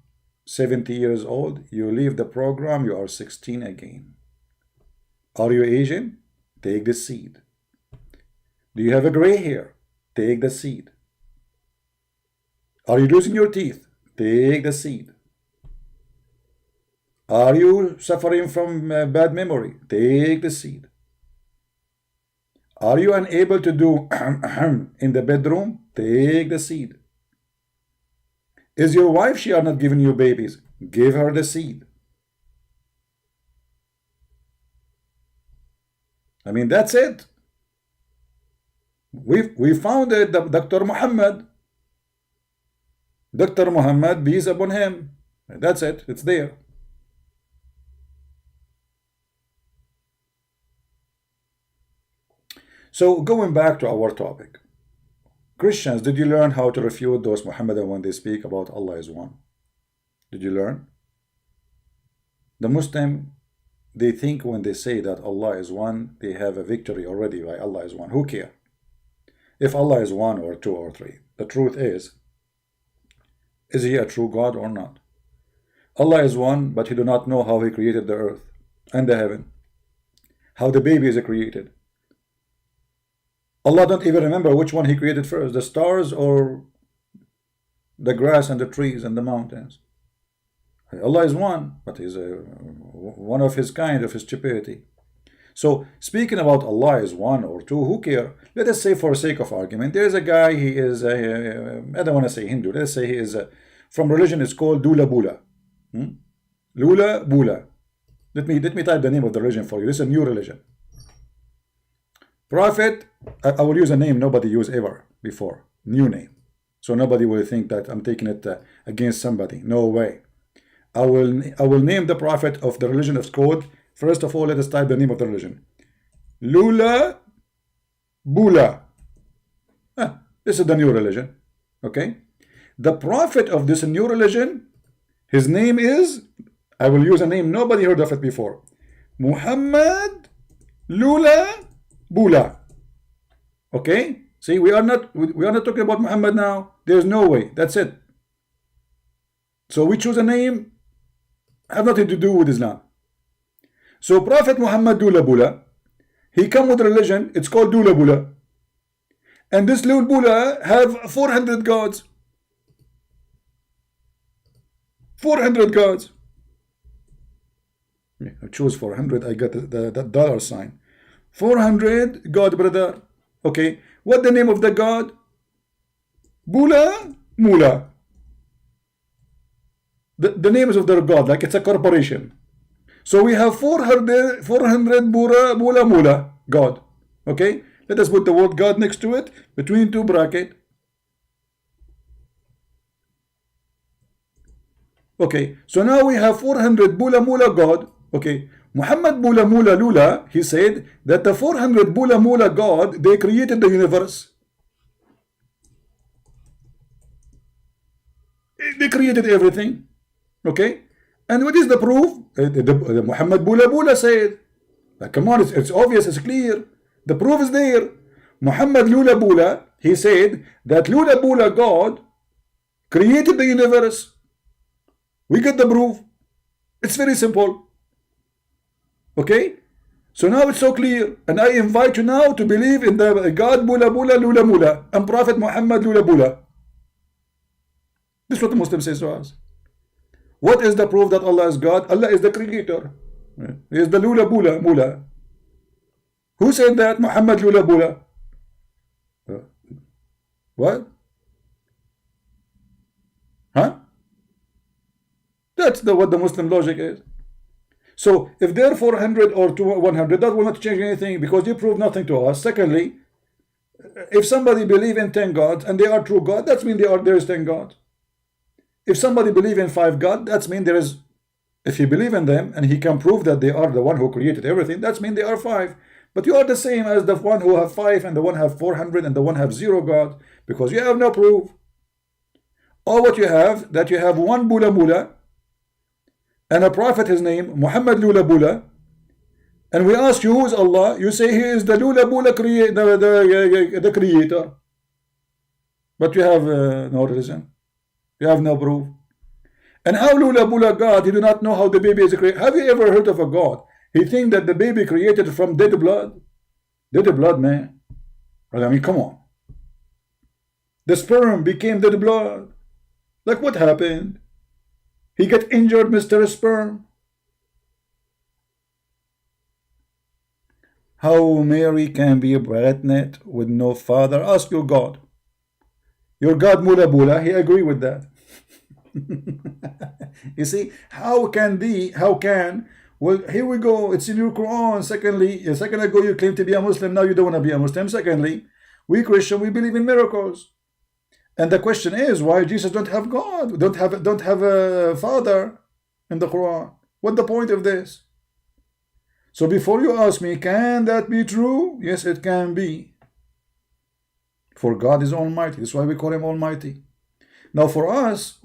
70 years old. You leave the program, you are 16 again. Are you Asian? Take the seed. Do you have a gray hair? Take the seed. Are you losing your teeth? Take the seed. Are you suffering from bad memory? Take the seed. Are you unable to do in the bedroom? Take the seed. Is your wife, she are not giving you babies? Give her the seed. I mean, that's it. We found it, Dr. Muhammad. Dr. Muhammad, peace upon him. That's it. It's there. So going back to our topic, Christians, did you learn how to refute those Muhammadan when they speak about Allah is one? Did you learn? The Muslim, they think when they say that Allah is one, they have a victory already by Allah is one. Who cares? If Allah is one or two or three, the truth is he a true God or not? Allah is one, but he do not know how he created the earth and the heaven, how the baby is created. Allah don't even remember which one he created first, the stars or the grass and the trees and the mountains. Allah is one, but he's one of his kind, of his stupidity. So speaking about Allah is one or two, who care? Let us say, for sake of argument, there is a guy, he is I don't want to say Hindu, let's say he is from religion, it's called Dula Bula. Lula Bula. Let me type the name of the religion for you. This is a new religion. Prophet, I will use a name nobody used ever before, new name, so nobody will think that I'm taking it against somebody. No way. I will name the prophet of the religion of code. First of all, let us type the name of the religion. Lula Bula. This is the new religion. Okay. The prophet of this new religion, his name is, I will use a name nobody heard of it before, Muhammad Lula Bula. Okay, see, we are not talking about Muhammad now. There's no way. That's it. So we choose a name, have nothing to do with Islam. So Prophet Muhammad Dula Bula, he come with a religion, it's called Dula Bula. And this Dula Bula have 400 gods. 400 gods. I choose 400, I got the dollar sign. 400 God, brother. Okay, what the name of the God? Bula Mula. The names of their God, like it's a corporation. So we have 400 Bula Mula God. Okay, let us put the word God next to it, between two brackets. Okay, so now we have 400 Bula Mula God. Okay, Muhammad Bula Mula Lula, he said that the 400 Bula Mula God, they created the universe. They created everything. Okay, and what is the proof? The Muhammad Bula Bula said, like, come on, it's obvious, it's clear. The proof is there. Muhammad Lula Bula, he said that Lula Bula God created the universe. We get the proof. It's very simple. Okay, so now it's so clear, and I invite you now to believe in the God Bula Bula Lula Mula and Prophet Muhammad Lula Bula. This is what the Muslim says to us. What is the proof that Allah is God? Allah is the creator. He is the Lula Bula Mula. Who said that? Muhammad Lula Bula. What? Huh? That's what the Muslim logic is. So if they're 400 or 100, that will not change anything, because you prove nothing to us. Secondly, if somebody believe in 10 gods and they are true God, that means there is 10 gods. If somebody believe in 5 gods, that means there is, if he believe in them and he can prove that they are the one who created everything, that means they are 5. But you are the same as the one who have 5 and the one have 400 and the one have 0 God, because you have no proof. All what you have, that you have one Bula Mula and a prophet, his name Muhammad Lula Bula, and we ask you who is Allah, you say he is the Lula Bula the creator, but you have no religion, you have no proof. And how Lula Bula God, he do not know how the baby is created? Have you ever heard of a God? He think that the baby created from dead blood? Dead blood, man. I mean, come on. The sperm became dead blood. Like, what happened? He got injured, Mr. Sperm. How Mary can be pregnant with no father? Ask your God. Your God Mula Bula, he agree with that. You see, how can, well, here we go, it's in your Quran. Secondly, a second ago you claimed to be a Muslim, now you don't want to be a Muslim. Secondly, we Christian, we believe in miracles. And the question is, why Jesus don't have God, don't have a father in the Quran? What the point of this? So before you ask me, can that be true? Yes, it can be. For God is Almighty. That's why we call him Almighty. Now for us,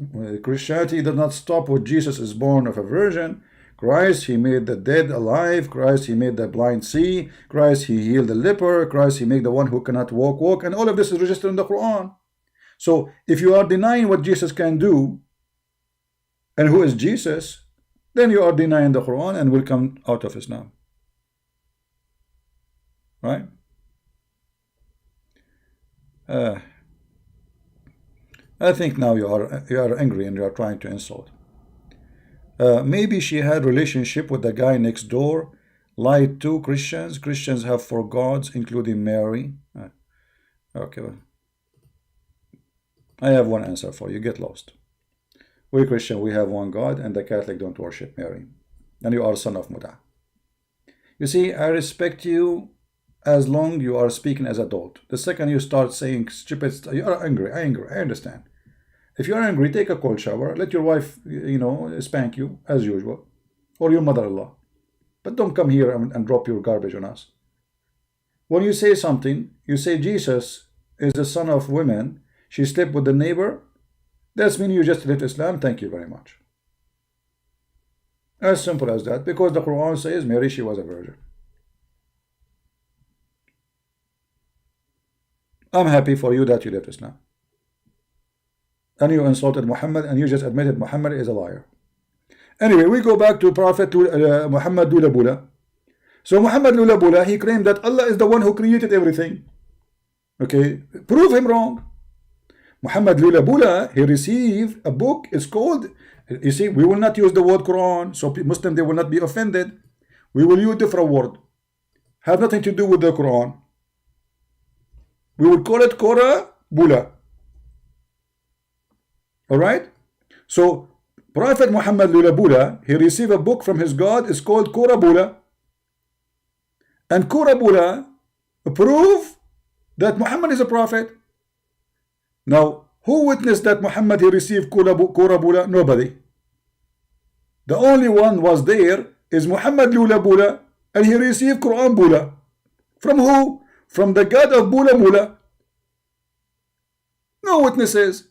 Christianity does not stop with Jesus is born of a virgin. Christ, he made the dead alive. Christ, he made the blind see. Christ, he healed the leper. Christ, he made the one who cannot walk. And all of this is registered in the Quran. So if you are denying what Jesus can do, and who is Jesus, then you are denying the Quran and will come out of Islam. Right? I think now you are angry and you are trying to insult. Maybe she had relationship with the guy next door, lied to Christians. Christians have 4 gods, including Mary. Okay, well, I have one answer for you. Get lost. We Christian, we have one God, and the Catholic don't worship Mary. And you are son of Muta. You see, I respect you as long you are speaking as adult. The second you start saying stupid stuff, you are angry. I understand. If you are angry, take a cold shower. Let your wife, spank you as usual, or your mother-in-law. But don't come here and drop your garbage on us. When you say something, you say Jesus is the son of women. She slept with the neighbor. That means you just left Islam. Thank you very much. As simple as that. Because the Quran says Mary, she was a virgin. I'm happy for you that you left Islam. and you insulted Muhammad, and you just admitted Muhammad is a liar. Anyway, we go back to Prophet Muhammad Lula Bula. So Muhammad Lula Bula, he claimed that Allah is the one who created everything. Okay, prove him wrong. Muhammad Lula Bula, he received a book. It's called, you see, we will not use the word Quran, so Muslims, they will not be offended. We will use different word. Have nothing to do with the Quran. We will call it Kora Bula. Alright? So Prophet Muhammad Lula Bula, he received a book from his God. It's called Kora Bula. And Kora Bula prove that Muhammad is a prophet. Now, who witnessed that Muhammad he received Kora Bula? Nobody. The only one was there is Muhammad Lula Bula, and he received Quran Bula. From who? From the God of Bula Mula. No witnesses.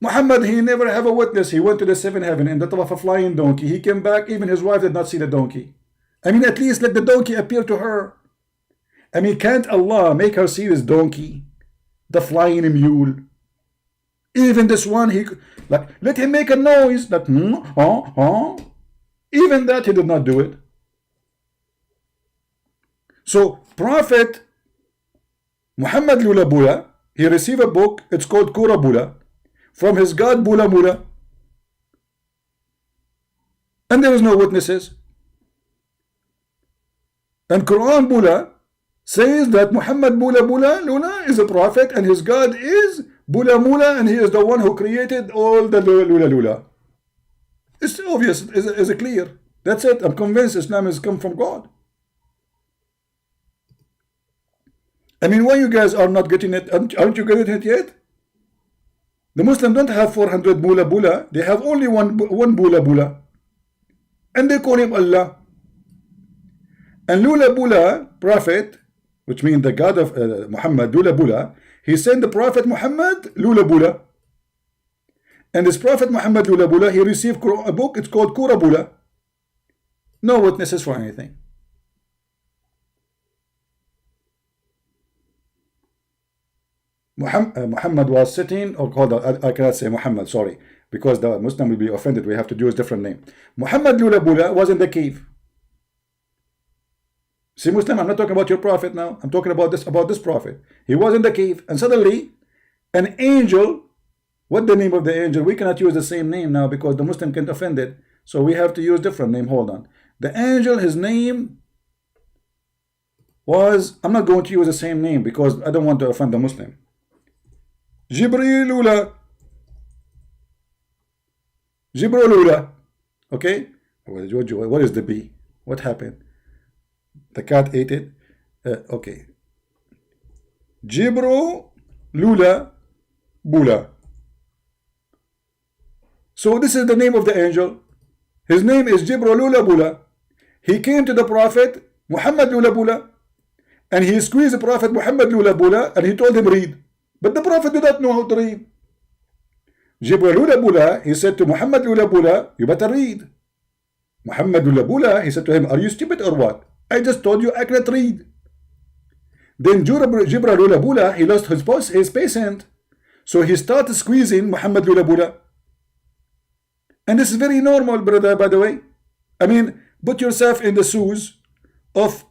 Muhammad, he never have a witness. He went to the seventh heaven in the top of a flying donkey. He came back, even his wife did not see the donkey. I mean, at least let the donkey appear to her. I mean, can't Allah make her see this donkey, the flying mule? Even this one, he like let him make a noise that even that he did not do it. So Prophet Muhammad Lula Bula, he received a book. It's called Kora Bula from his God Bula Mula, and there is no witnesses. And Quran Bula says that Muhammad Bula Lula is a prophet, and his God is Bula Mula, and he is the one who created all the Lula. It's obvious, it's clear. That's it. I'm convinced Islam has come from God. I mean, why you guys are not getting it? Aren't you getting it yet? The Muslims don't have 400 Bula. They have only one Bula. And they call him Allah. And Lula Bula, prophet, which means the God of Muhammad, Lula Bula, he sent the Prophet Muhammad Lula Bula. And this Prophet Muhammad Lula Bula, he received a book, it's called Kora Bula. No witnesses for anything. Muhammad was sitting, or called, I cannot say Muhammad, sorry, because the Muslim will be offended. We have to use different name. Muhammad Lula Bula was in the cave. See, Muslim, I'm not talking about your prophet now. I'm talking about this prophet. He was in the cave, and suddenly an angel, what the name of the angel? We cannot use the same name now because the Muslim can't offend it. So we have to use different name. Hold on. The angel, his name was, I'm not going to use the same name because I don't want to offend the Muslim. Jibril Lula. Okay? What is the B? What happened? The cat ate it. Okay. Jibro Lula Bula. So this is the name of the angel. His name is Jibro Lula Bula. He came to the Prophet Muhammad Lula Bula, and he squeezed the Prophet Muhammad Lula Bula, and he told him read. But the Prophet did not know how to read. Jibro Lula Bula, he said to Muhammad Lula Bula, you better read. Muhammad Lula Bula, he said to him, are you stupid or what? I just told you I cannot read. Then Jibra Lula Bula, he lost his patient. So he started squeezing Muhammad Lula Bula. And this is very normal, brother, by the way. I mean, put yourself in the shoes of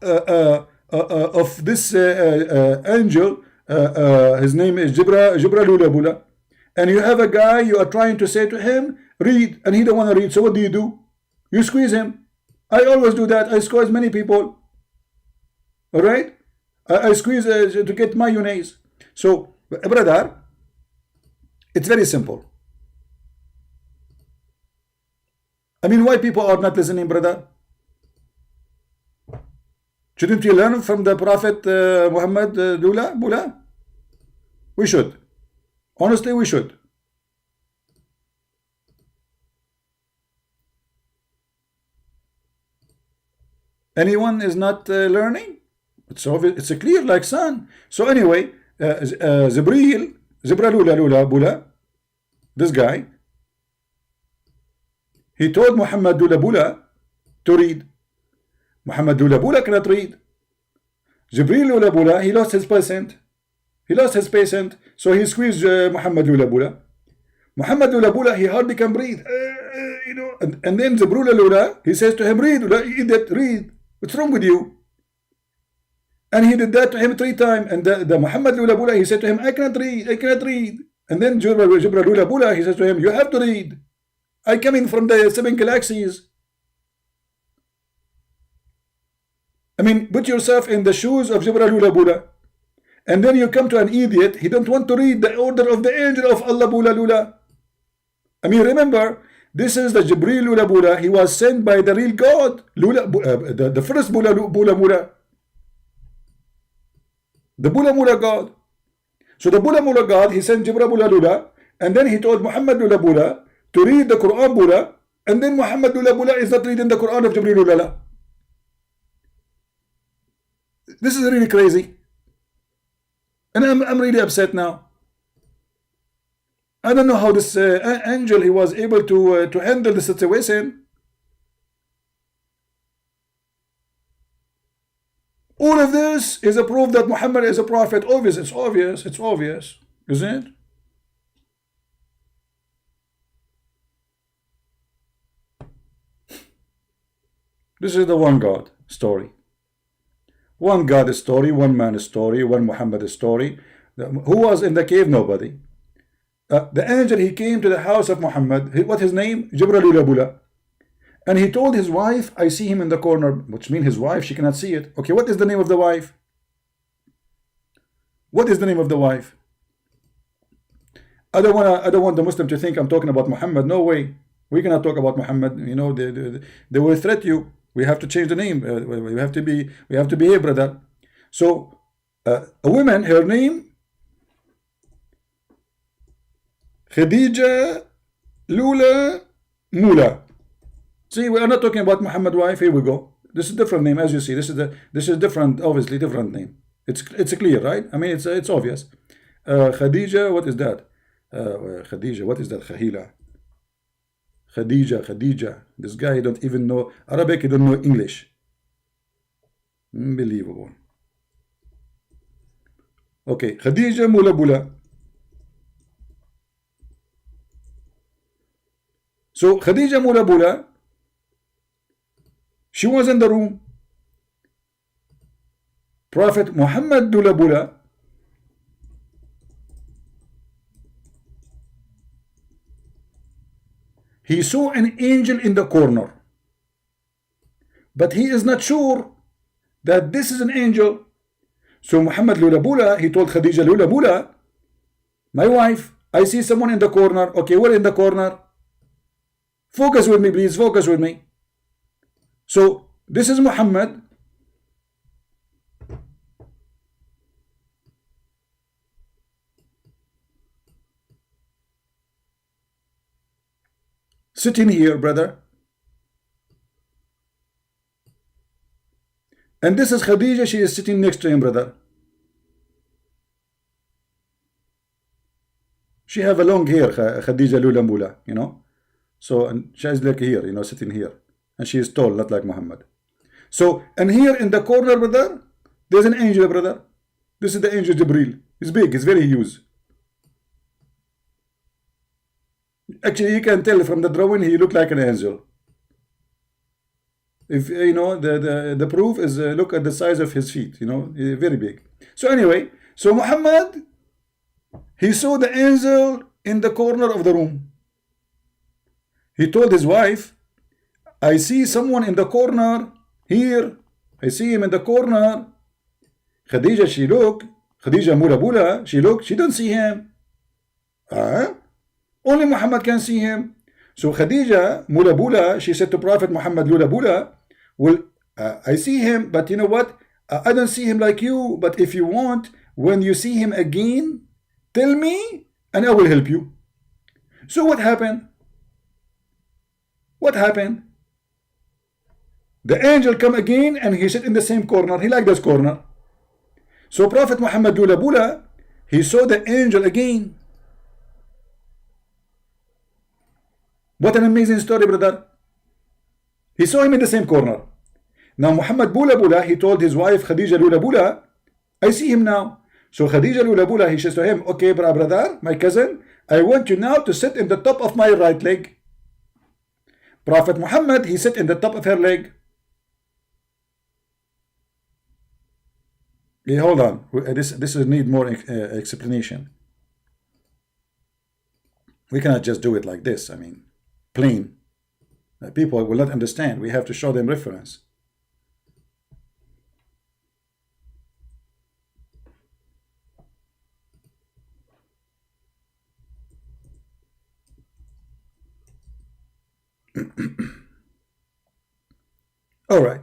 this angel. His name is Jibra Lula Bula. And you have a guy, you are trying to say to him, read, and he don't want to read. So what do? You squeeze him. I always do that. I squeeze many people. All right? I squeeze to get mayonnaise. So, brother, it's very simple. I mean, why people are not listening, brother? Shouldn't we learn from the Prophet Muhammad Lula Bula? We should. Honestly, we should. Anyone is not learning? It's obvious, it's clear like sun. So anyway, Zibra Lula Bula, this guy, he told Muhammad Lula Bula to read. Muhammad Lula Bula cannot read. Jibril Lula Bula, he lost his patient. So he squeezed Muhammad Lula Bula. Muhammad Lula Bula, he hardly can breathe. You know, and then Zabrula Lula, he says to him, read, you idiot, read. What's wrong with you? And he did that to him 3 times. And the Muhammad Lula Bula, he said to him, I cannot read, I cannot read. And then Jibra Lula Bula, he says to him, you have to read. I come in from the 7 galaxies. I mean, put yourself in the shoes of Jibra Lula Bula. And then you come to an idiot, he don't want to read the order of the angel of Allah Bula Lula. I mean, remember, this is the Jibreel Lula Bula. He was sent by the real God, Lula, the first Bula Mula. The Bula Mula God. So the Bula Mula God, he sent Jibreel Bula Lula, and then he told Muhammad Lula Bula to read the Quran Bula, and then Muhammad Lula Bula is not reading the Quran of Jibreel Lula. This is really crazy. And I'm really upset now. I don't know how this angel, he was able to handle the situation. All of this is a proof that Muhammad is a prophet. Obvious, it's obvious, it's obvious, isn't it? This is the one God story. One God story, one man story, one Muhammad story. Who was in the cave? Nobody. The angel, he came to the house of Muhammad. What his name? Jibreel Lula Bula. And he told his wife, I see him in the corner, which means his wife, she cannot see it. Okay, what is the name of the wife? What is the name of the wife? I don't want the Muslim to think I'm talking about Muhammad. No way. We cannot talk about Muhammad. You know, they will threat you. We have to change the name. We have to behave, brother. So, a woman, her name, Khadija Lula Mula. See, we are not talking about Muhammad wife. Here we go. This is a different name, as you see. This is different, obviously different name. It's clear, right? I mean, it's obvious. Khadija, what is that? Khadija, what is that? Khahila. Khadija. This guy don't even know Arabic. He don't know English. Unbelievable. Okay, Khadija Mula Bula. So Khadija Mula Bula, she was in the room. Prophet Muhammad Lula Bula, he saw an angel in the corner, but he is not sure that this is an angel. So Muhammad Lula Bula, he told Khadija Lula Bula, my wife, I see someone in the corner. Okay, we're in the corner. Focus with me, please. Focus with me. So this is Muhammad. Sitting here, brother. And this is Khadija. She is sitting next to him, brother. She have a long hair, Khadija Lula Mula, you know. So, and she is like here, you know, sitting here. And she is tall, not like Muhammad. So, and here in the corner, brother, there's an angel, brother. This is the angel Jibreel. He's big, he's very huge. Actually, you can tell from the drawing, he looked like an angel. If you know, the proof is look at the size of his feet, you know, very big. So anyway, so Muhammad, he saw the angel in the corner of the room. He told his wife, I see someone in the corner here. I see him in the corner. Khadija, she looked. Khadija Mula Bula, she looked. She don't see him. Only Muhammad can see him. So Khadija Mula Bula, she said to Prophet Muhammad Lula Bula, well, I see him, but you know what? I don't see him like you. But if you want, when you see him again, tell me and I will help you. So what happened? What happened? The angel come again and he sit in the same corner. He liked this corner. So Prophet Muhammad Lula Bula, he saw the angel again. What an amazing story, brother. He saw him in the same corner. Now Muhammad Lula Bula, he told his wife Khadija Lula Bula, I see him now. So Khadija Lula Bula, he says to him, okay, brother, my cousin, I want you now to sit in the top of my right leg. Prophet Muhammad, he sit in the top of her leg. Yeah, hold on. This is need more explanation. We cannot just do it like this. I mean, plain. People will not understand. We have to show them reference. All right.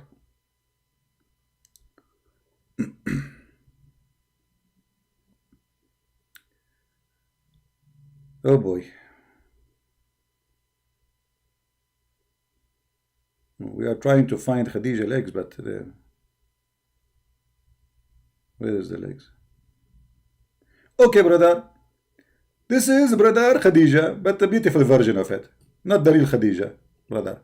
Oh boy. We are trying to find Khadija legs, but where is the legs? Okay, brother. This is brother Khadija, but a beautiful version of it. Not the real Khadija, brother.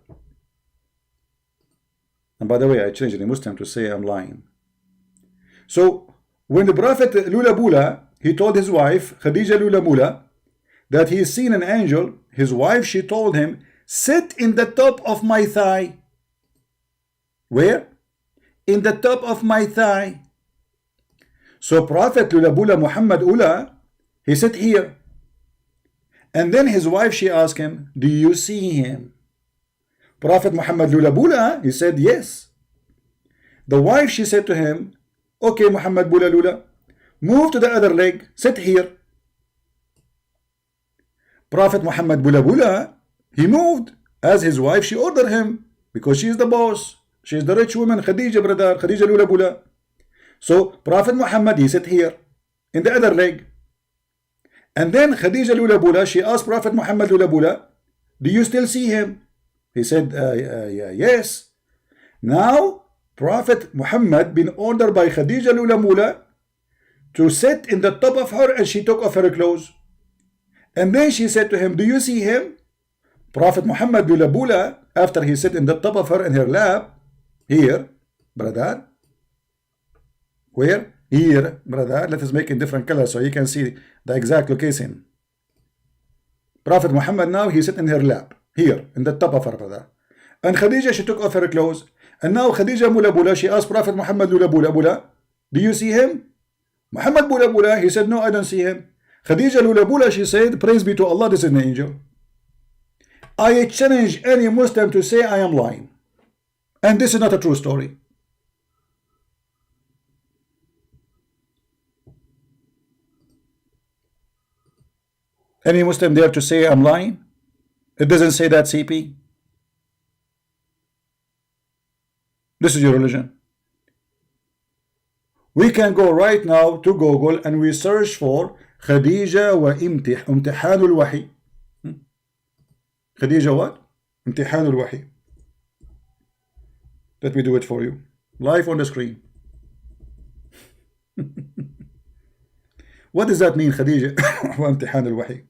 And by the way, I changed the Muslim to say I'm lying. So, when the Prophet Lula Bula, he told his wife, Khadija Lula Bula, that he has seen an angel, his wife, she told him, sit in the top of my thigh. Where? In the top of my thigh. So Prophet Lula Bula Muhammad Ula, he sat here. And then his wife, she asked him, do you see him? Prophet Muhammad Lula Bula, he said, yes. The wife, she said to him, okay, Muhammad Bula Lula, move to the other leg, sit here. Prophet Muhammad Bula Bula, he moved as his wife, she ordered him because she is the boss. She is the rich woman, Khadija, brother, Khadija Lula Bula. So Prophet Muhammad, he sat here in the other leg. And then Khadija Lula Bula, she asked Prophet Muhammad Lula Bula, do you still see him? He said, yes. Now, Prophet Muhammad been ordered by Khadija Lula Bula to sit in the top of her, and she took off her clothes. And then she said to him, do you see him? Prophet Muhammad Lula Bula, after he sat in the top of her in her lap, here, brother, where? Here, brother, let us make it different colors so you can see the exact location. Prophet Muhammad now, he sit in her lap, here, in the top of her, brother. And Khadija, she took off her clothes. And now Khadija Mula Bula, she asked Prophet Muhammad Lula Bula Bula, do you see him? Muhammad Bula Bula, he said, no, I don't see him. Khadija Lula Bula, she said, praise be to Allah, this is an angel. I challenge any Muslim to say I am lying. And this is not a true story. Any Muslim dare to say I'm lying? It doesn't say that, CP. This is your religion. We can go right now to Google and we search for Khadija wa imtihanul wahi. Khadija what? Imtihanul wahi. Let me do it for you. Live on the screen. What does that mean, Khadija wa imtihanul wahi?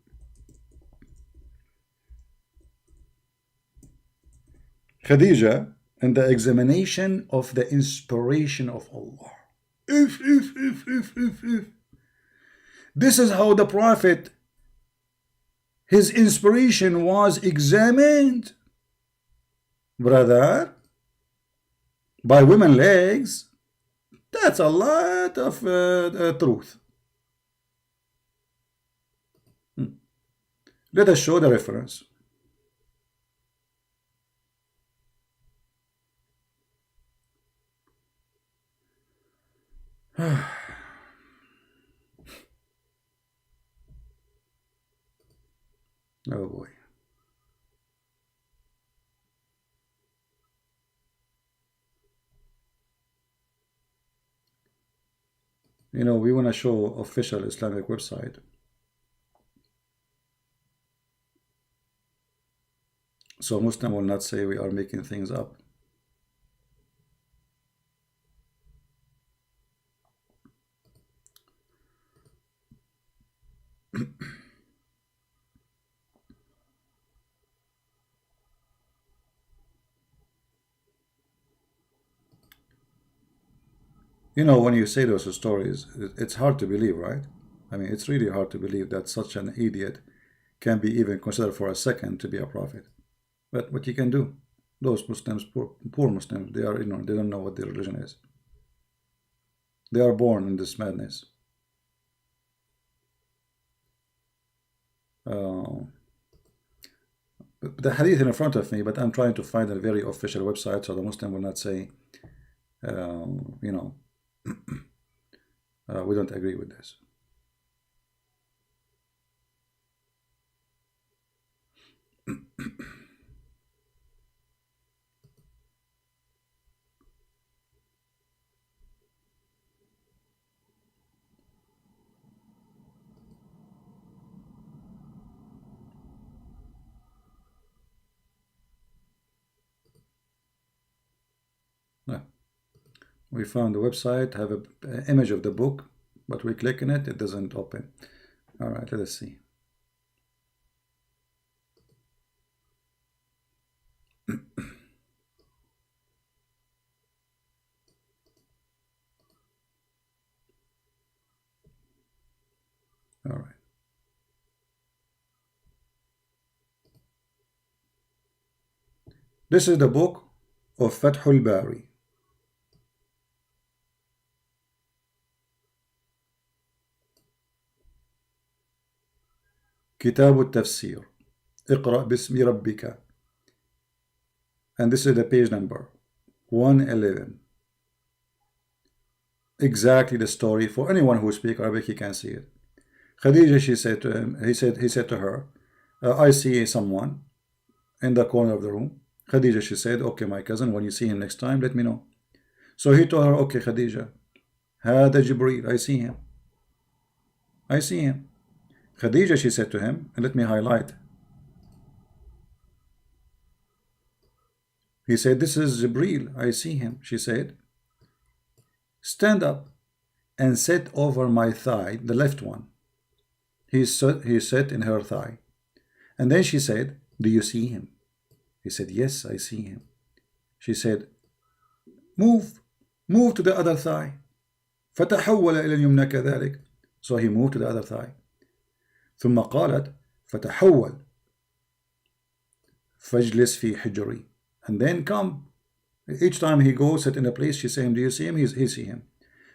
Khadija and the examination of the inspiration of Allah. If. This is how the Prophet, his inspiration was examined, brother, by women legs. That's a lot of truth. Let us show the reference. Oh boy. You know, we want to show official Islamic website. So Muslim will not say we are making things up. You know, when you say those stories, it's hard to believe, right? I mean, it's really hard to believe that such an idiot can be even considered for a second to be a prophet. But what you can do, those Muslims, poor Muslims, they are ignorant. They don't know what their religion is. They are born in this madness. The hadith in front of me, but I'm trying to find a very official website so the Muslim will not say, you know, we don't agree with this. We found the website, have an image of the book, but we click on it, it doesn't open. All right, let us see. All right. This is the book of Fathul Bari. كتاب التفسير اقرأ باسم ربك, and this is the page number 111. Exactly the story. For anyone who speaks Arabic, he can see it. Khadija, she said to him, he said to her, I see someone in the corner of the room. Khadija, she said, okay, my cousin, when you see him next time, let me know. So he told her, okay, Khadija, هذا Jibreel, I see him. I see him. Khadija, she said to him, and let me highlight. He said, this is Jibreel, I see him. She said, stand up and sit over my thigh, the left one. He sat in her thigh. And then she said, do you see him? He said, yes, I see him. She said, move to the other thigh. فتحول إلى اليمنى كذلك. So he moved to the other thigh. ثم قالت فتحول فاجلس في حجري. And then come. Each time he goes, sit in a place, she said, do you see him? He see him.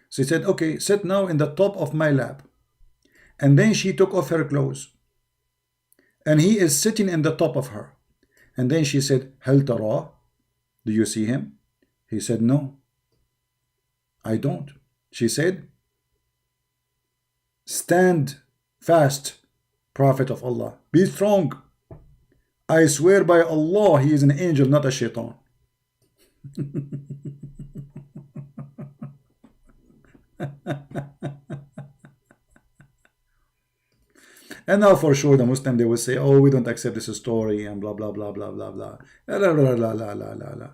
She said, okay, sit now in the top of my lap. And then she took off her clothes. And he is sitting in the top of her. And then she said, هل تراه? Do you see him? He said, no, I don't. She said, stand fast, Prophet of Allah. Be strong. I swear by Allah, he is an angel, not a shaitan. And now for sure the Muslim, they will say, oh, we don't accept this story and blah blah blah blah blah blah. La, la, la, la, la, la, la.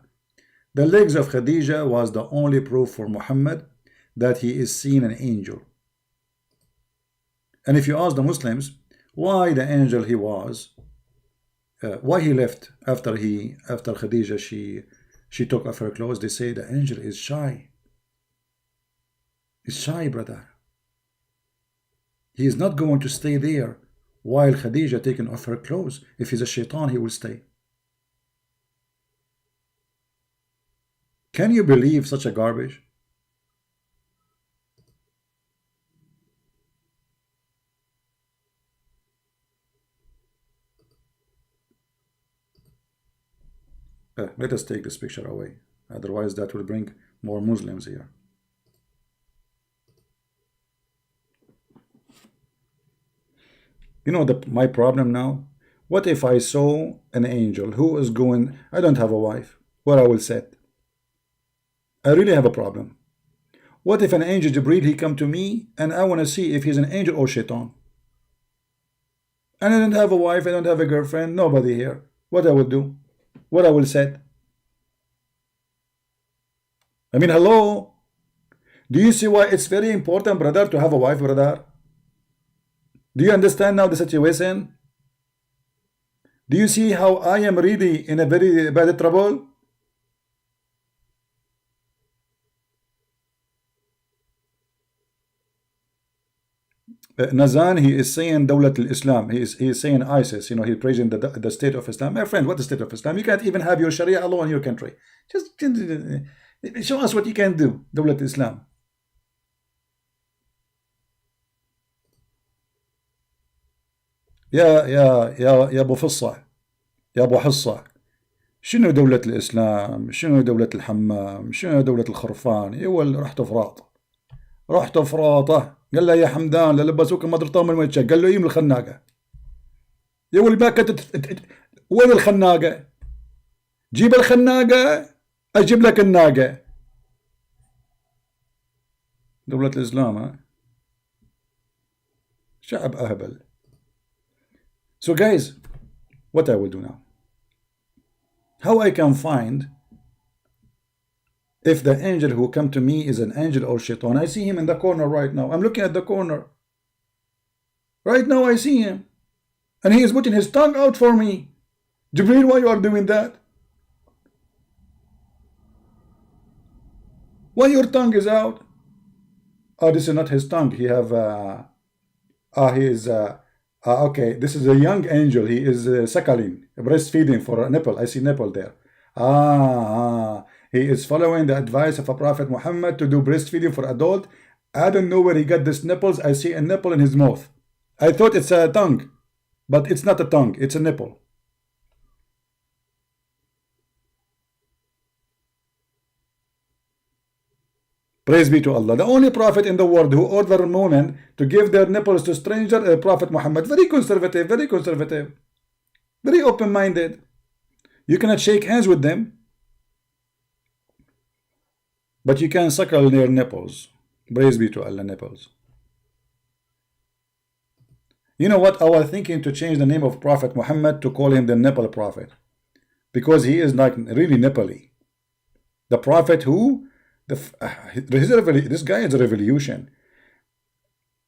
The legs of Khadija was the only proof for Muhammad that he is seen an angel. And if you ask the Muslims why the angel he was, why he left after Khadija she took off her clothes, they say the angel is shy. He's shy, brother. He is not going to stay there while Khadija taking off her clothes. If he's a shaitan, he will stay. Can you believe such a garbage? Let us take this picture away. Otherwise, that will bring more Muslims here. You know my problem now? What if I saw an angel who is going, I don't have a wife, where I will sit? I really have a problem. What if an angel Jibreel, he come to me and I want to see if he's an angel or shaitan? And I don't have a wife, I don't have a girlfriend, nobody here. What I will do? What I will set? I mean, hello? Do you see why it's very important, brother, to have a wife, brother? Do you understand now the situation? Do you see how I am really in a very bad trouble? Nazan, he is saying Dawlat al-Islam. He is saying ISIS. You know, he's praising the state of Islam. My friend, what is the state of Islam? You can't even have your Sharia law in your country. Just show us what you can do. Dawlat al-Islam. يا ابو فصة يا ابو حصة، شنو دولة الاسلام؟ شنو دولة الحمام؟ شنو دولة الخرفان؟ يول رحت فراطه. قال له يا حمدان للبسوك مدرطه من وجهك. قال له يم الخناقه. يول باك وين الخناقه؟ جيب الخناقه اجيب لك الناقه. دولة الاسلام ها؟ شعب اهبل. So guys, what I will do now, how I can find if the angel who come to me is an angel or shaitan. I see him in the corner right now. I'm looking at the corner. Right now I see him. And he is putting his tongue out for me. Jibreel, why you are doing that? Why your tongue is out? Oh, this is not his tongue. He have, okay, this is a young angel. He is suckling, breastfeeding for a nipple. I see nipple there. He is following the advice of a Prophet Muhammad to do breastfeeding for adult. I don't know where he got these nipples. I see a nipple in his mouth. I thought it's a tongue, but it's not a tongue. It's a nipple. Praise be to Allah. The only prophet in the world who ordered women to give their nipples to strangers, Prophet Muhammad. Very conservative, very open-minded. You cannot shake hands with them, but you can suckle their nipples. Praise be to Allah, nipples. You know what? I was thinking to change the name of Prophet Muhammad to call him the nipple prophet, because he is like really nipply. The prophet who this guy is a revolution.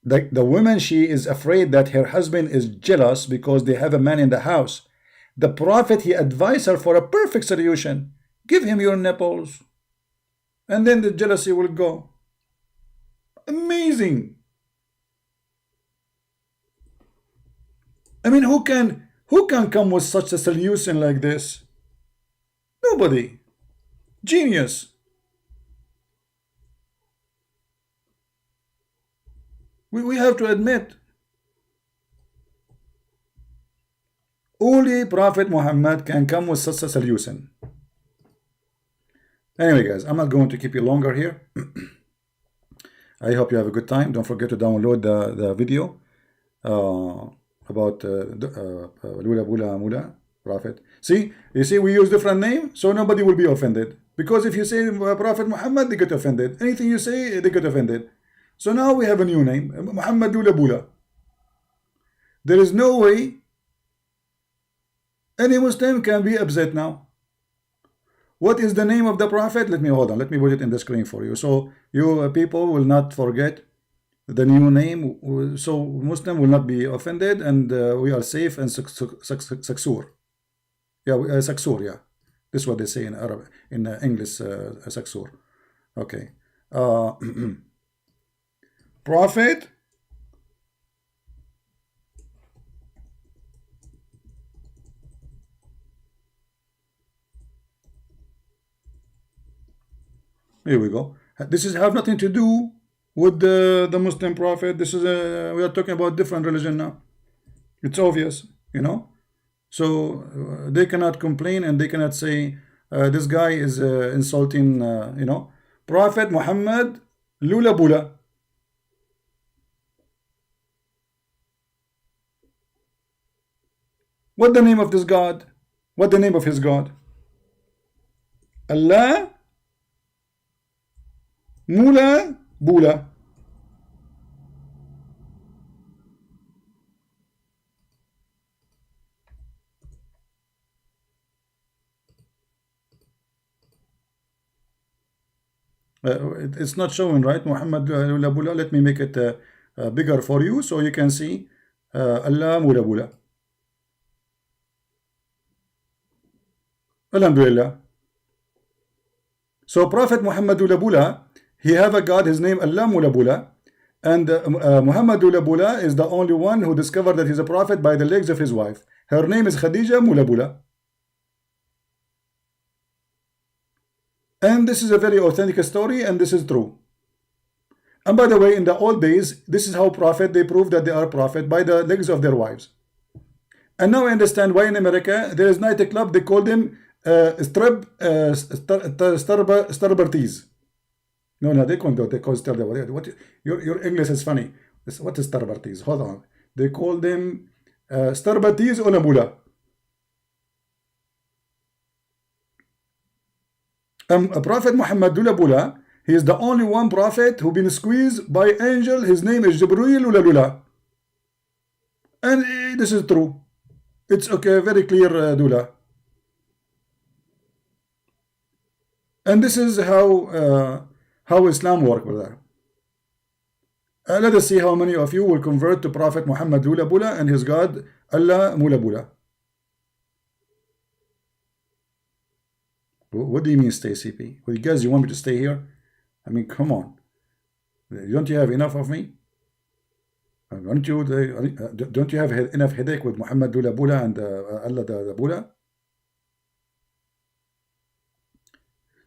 The woman, she is afraid that her husband is jealous because they have a man in the house. The prophet, he advised her for a perfect solution. Give him your nipples, and then the jealousy will go. Amazing. I mean, who can come with such a solution like this? Nobody. Genius. We have to admit, only Prophet Muhammad can come with such a solution. Anyway guys, I'm not going to keep you longer here. I hope you have a good time. Don't forget to download the video about Lula Bula Mula Prophet. You see we use different name, so nobody will be offended. Because if you say Prophet Muhammad, they get offended. Anything you say, they get offended. So now we have a new name, Muhammad Lula Bula. There is no way any Muslim can be upset now. What is the name of the Prophet? Let me put it in the screen for you, so you people will not forget the new name, so Muslim will not be offended, and we are safe and saksur. Saksur, yeah. This is what they say in Arab, in English, saksur. Okay. Prophet here we go. This is have nothing to do with the Muslim prophet. This is we are talking about different religion now. It's obvious, you know. So they cannot complain and they cannot say this guy is insulting, you know, Prophet Muhammad Lula Bula. What the name of this God? What the name of his God? Allah Mula Bula. It's not showing, right? Muhammad Lula Bula. Let me make it bigger for you so you can see Allah Mula Bula. Alhamdulillah. So Prophet Muhammad Lula Bula, he have a God, his name Allah Mula Bula, And Muhammad Ulabula is the only one who discovered that he's a prophet by the legs of his wife. Her name is Khadija Mulabula. And this is a very authentic story, and this is true. And by the way, in the old days, this is how prophet, they prove that they are prophet by the legs of their wives. And now I understand why in America there is night club, they call them Starberties. No, they call Starberties. What? Your English is funny. What is Starberties? Hold on. They call them Starberties Ulabula. Prophet Muhammad Ulabula, he is the only one prophet who been squeezed by angel. His name is Jibreel Ulabula. And this is true. It's okay, very clear, Dula. And this is how Islam works, brother. Let us see how many of you will convert to Prophet Muhammad Ulabula and his God Allah Mulabula. What do you mean stay, CP? Well, guys, you want me to stay here? I mean, come on. Don't you have enough of me? Don't you have enough headache with Muhammad Ulabula and Allah the Bula?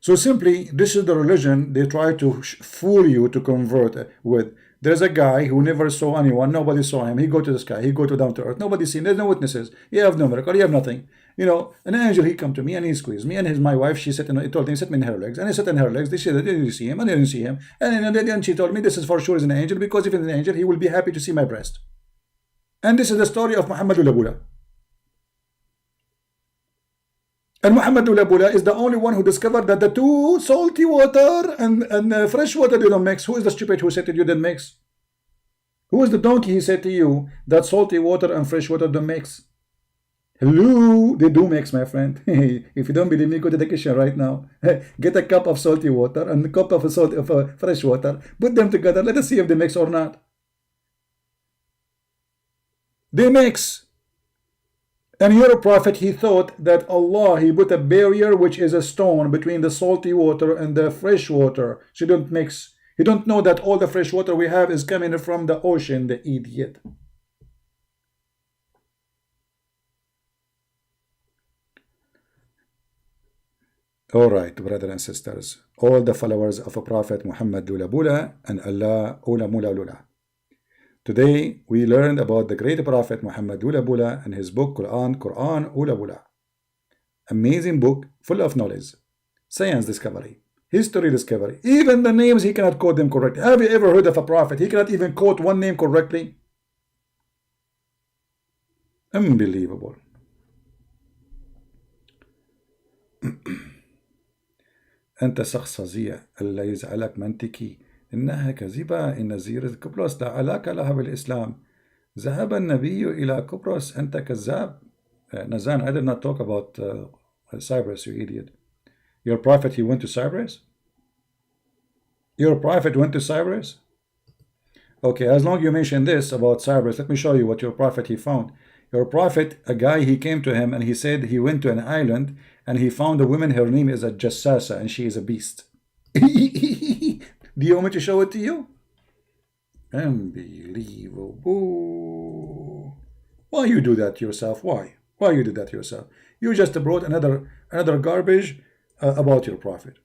So simply, this is the religion they try to fool you to convert with. There's a guy who never saw anyone, nobody saw him. He go to the sky, he go to down to earth, nobody seen, there's no witnesses. You have no miracle, you have nothing. You know, an angel, he come to me and he squeezed me, and my wife, she sat in, he told me, sit me in her legs, and I sat in her legs. They said, did you see him? And I didn't see him. And then she told me, this is for sure is an angel, because if it's an angel, he will be happy to see my breast. And this is the story of Muhammad Ulabula. And Muhammad Ulabula is the only one who discovered that the two, salty water and fresh water, they don't mix. Who is the stupid who said to you they mix? Who is the donkey he said to you that salty water and fresh water don't mix? Hello, they do mix, my friend. If you don't believe me, go to the kitchen right now. Get a cup of salty water and a cup of fresh water. Put them together. Let us see if they mix or not. They mix. And your prophet, he thought that Allah, he put a barrier which is a stone between the salty water and the fresh water. So don't mix. You don't know that all the fresh water we have is coming from the ocean, the idiot. All right, brothers and sisters, all the followers of a Prophet Muhammad Ulabula and Allah Ulamula. Today, we learned about the great Prophet Muhammad Ulabula and his book Quran Ulabula. Amazing book full of knowledge, science discovery, history discovery. Even the names, he cannot quote them correctly. Have you ever heard of a prophet? He cannot even quote one name correctly. Unbelievable. أنت شخص فظيع ألا يزعلك منطقي إنها كذبة إن زيارة قبرص لا علاقة لها بالإسلام ذهب النبي إلى قبرص أنت كذاب Nazan, I did not talk about Cyprus, you idiot. Your prophet, he went to Cyprus? Your prophet went to Cyprus? Okay, as long as you mention this about Cyprus, let me show you what your prophet he found. Your prophet, a guy, he came to him and he said he went to an island and he found a woman, her name is a Jassasa and she is a beast. Do you want me to show it to you? Unbelievable. Why you do that yourself? Why you did that yourself? You just brought another garbage about your prophet.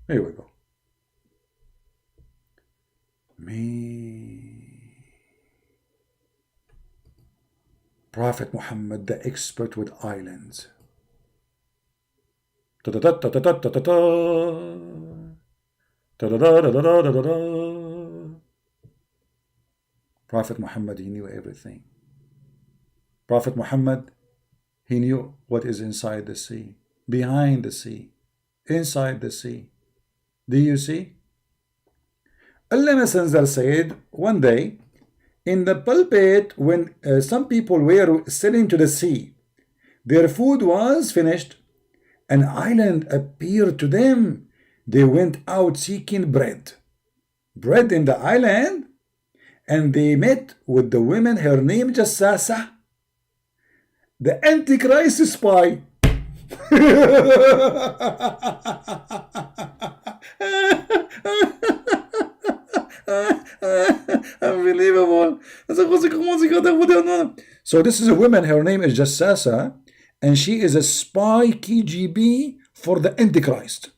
Here we go. Prophet Muhammad, the expert with islands. Prophet Muhammad, he knew everything. Prophet Muhammad, he knew what is inside the sea, behind the sea, inside the sea. Do you see? Allah Messenger said one day in the pulpit when some people were sailing to the sea, their food was finished, an island appeared to them. They went out seeking bread in the island, and they met with the woman, her name Jassasa, the Antichrist spy. Unbelievable. So this is a woman, her name is Jassasa, and she is a spy KGB for the Antichrist.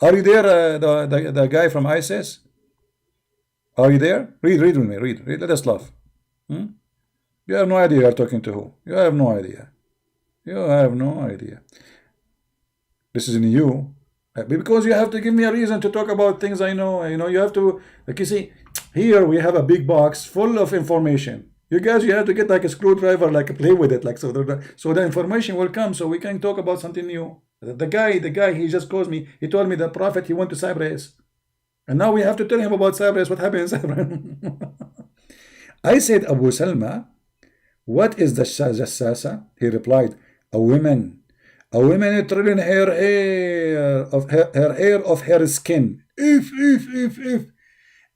Are you there, the guy from ISIS? Are you there? Read with me, read. Let us laugh. You have no idea you are talking to who. You have no idea. You have no idea. This is new. Because you have to give me a reason to talk about things I know. You know, you have to, like you see, here we have a big box full of information. You guys, you have to get like a screwdriver, like play with it, like so the information will come, so we can talk about something new. The guy, he just calls me. He told me the prophet, he went to Cyprus, and now we have to tell him about Cyprus. What happened in Cyprus? I said, Abu Salma, what is the Jassasa? He replied, a woman trailing her hair of her skin, if,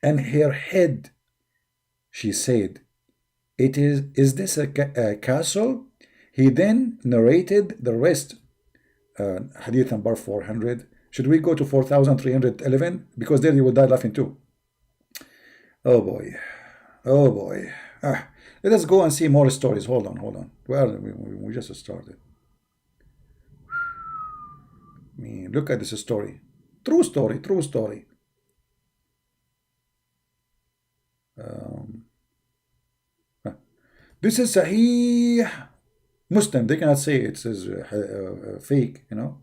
and her head. She said, is this a castle? He then narrated the rest. Hadith number 400. Should we go to 4311? Because there you will die laughing too. Oh boy. Let us go and see more stories. Hold on. Well, we just started. Look at this story. True story. This is Sahih Muslim. They cannot say it says fake, you know.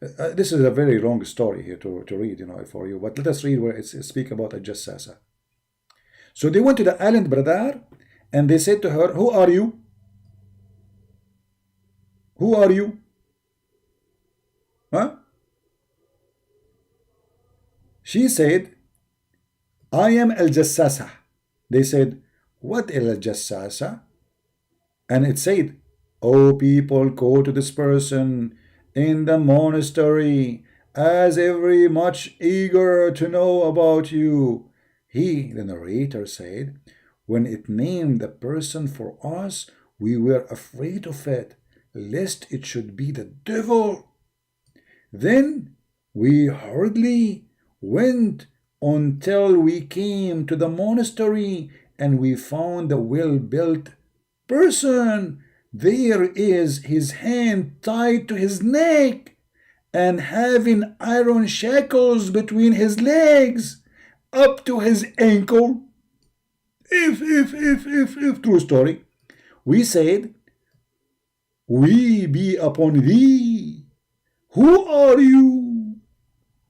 This is a very long story here to read, you know, for you. But let us read where it speaks about a Jassasa. So they went to the island Bradar, and they said to her, who are you? Who are you? Huh? She said, I am Al-Jassasa. They said, what is Al-Jassasa? And it said, oh people, go to this person in the monastery, as every much eager to know about you. He, the narrator, said, when it named the person for us, we were afraid of it, lest it should be the devil. Then we hurriedly went until we came to the monastery, and we found a well-built person. There is his hand tied to his neck, and having iron shackles between his legs up to his ankle. If true story. We said, we be upon thee. Who are you?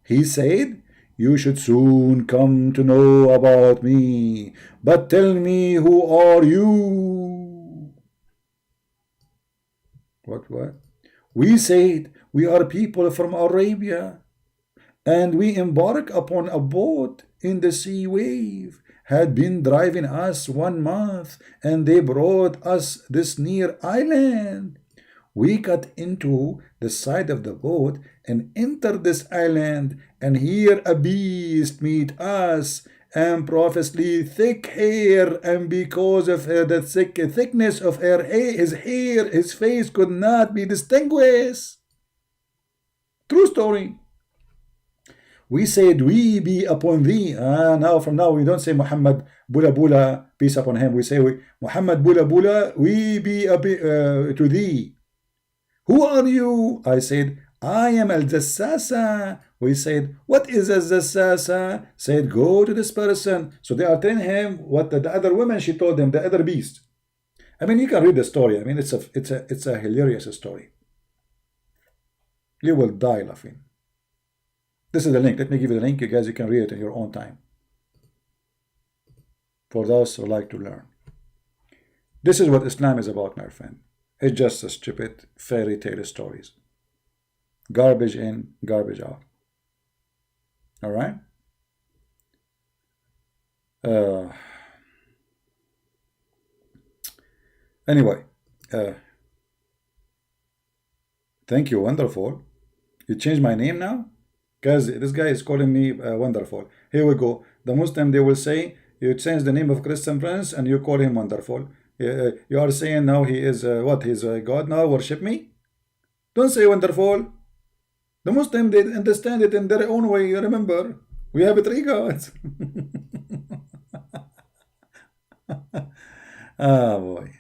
He said, you should soon come to know about me, but tell me, who are you? What? We said, we are people from Arabia, and we embark upon a boat in the sea wave, had been driving us 1 month, and they brought us this near island. We got into the side of the boat and entered this island, and here a beast meet us, and profusely thick hair, and because of the thickness of his hair, his face could not be distinguished. True story. We said, we be upon thee. Now from now we don't say Muhammad Bula Bula, peace upon him. We say, Muhammad Bula Bula, we be to thee. Who are you? I said, I am Al-Jassasa. We said, what is Al-Jassasa? Said, go to this person. So they are telling him what the other woman, she told them, the other beast. I mean, you can read the story. I mean, it's a hilarious story. You will die laughing. This is the link. Let me give you the link. You guys, you can read it in your own time. For those who like to learn. This is what Islam is about, my friend. It's just a stupid fairy tale stories. Garbage in, garbage out. All right? Anyway. Thank you, wonderful. You changed my name now? Because this guy is calling me wonderful. Here we go. The Muslim, they will say, you change the name of Christian Prince and you call him wonderful. You are saying now he is what? He's a God now, worship me? Don't say wonderful. The Muslim, they understand it in their own way. Remember, we have 3 gods. Oh boy.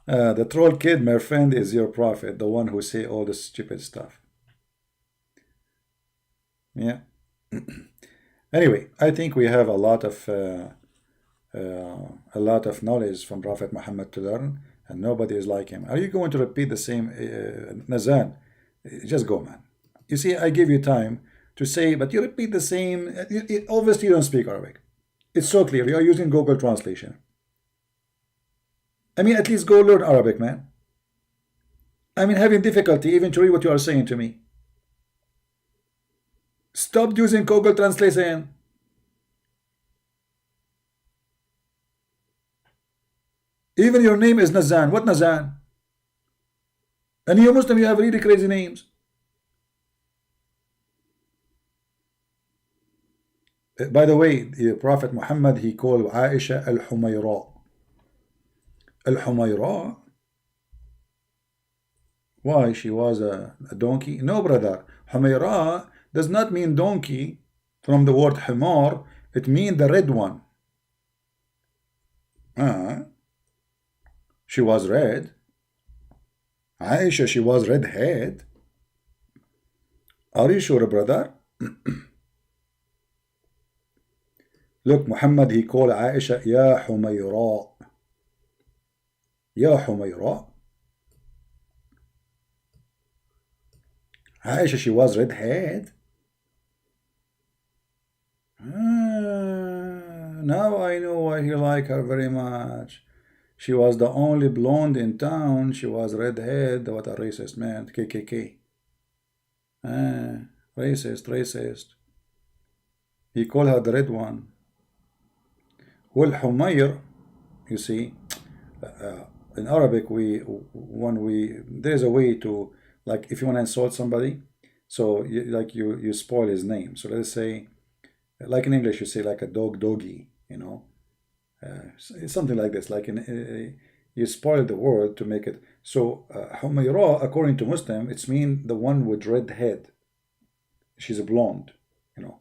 The troll kid, my friend, is your prophet, the one who say all this stupid stuff. Yeah. Anyway, I think we have a lot of knowledge from Prophet Muhammad to learn, and nobody is like him. Are you going to repeat the same, Nazan? Just go, man. You see, I give you time to say, but you repeat the same. Obviously, you don't speak Arabic. It's so clear. You are using Google Translation. I mean, at least go learn Arabic, man. I mean, having difficulty even to read what you are saying to me. Stop using Google Translation. Even your name is Nazan. What Nazan? And you Muslim, you have really crazy names. By the way, the Prophet Muhammad, he called Aisha Al-Humayra. Al-Humayra? Why? She was a donkey? No, brother. Humayra does not mean donkey from the word Humar. It means the red one. She was red. Aisha, she was red-haired. Are you sure, brother? Look, Muhammad, he called Aisha, Ya Humayra. Ya Humayra. Aisha, she was red-haired. Now I know why he liked her very much. She was the only blonde in town. She was red-haired. What a racist, man. KKK. Racist. He called her the red one. Well, Humayr, you see, in Arabic, there's a way to, like, if you want to insult somebody, so you spoil his name. So let's say, like in English, you say like a dog, doggy, you know, something like this. Like you spoil the word to make it. So Humayra, according to Muslim, it's mean the one with red head. She's a blonde, you know.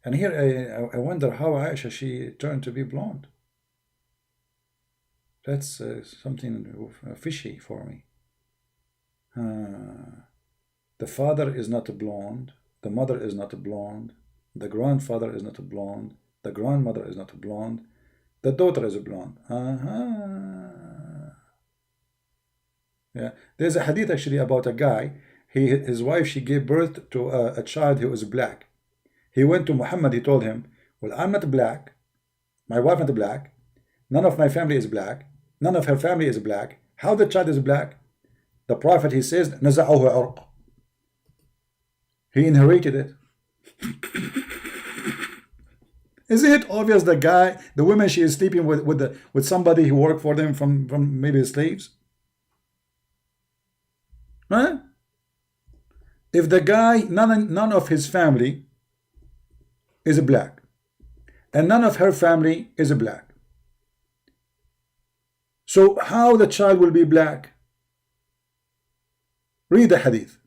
And here I wonder how Aisha, she turned to be blonde. That's something fishy for me. The father is not a blonde. The mother is not a blonde. The grandfather is not a blonde. The grandmother is not a blonde. The daughter is a blonde. Yeah. There's a hadith actually about a guy. His wife, she gave birth to a child who was black. He went to Muhammad. He told him, well, I'm not black. My wife not black. None of my family is black. None of her family is black. How the child is black? The Prophet, he says, نزعه عرق. He inherited it. Isn't it obvious the woman, she is sleeping with somebody who worked for them from maybe slaves? Huh? If the guy, none of his family is black, and none of her family is black, so how the child will be black? Read the hadith.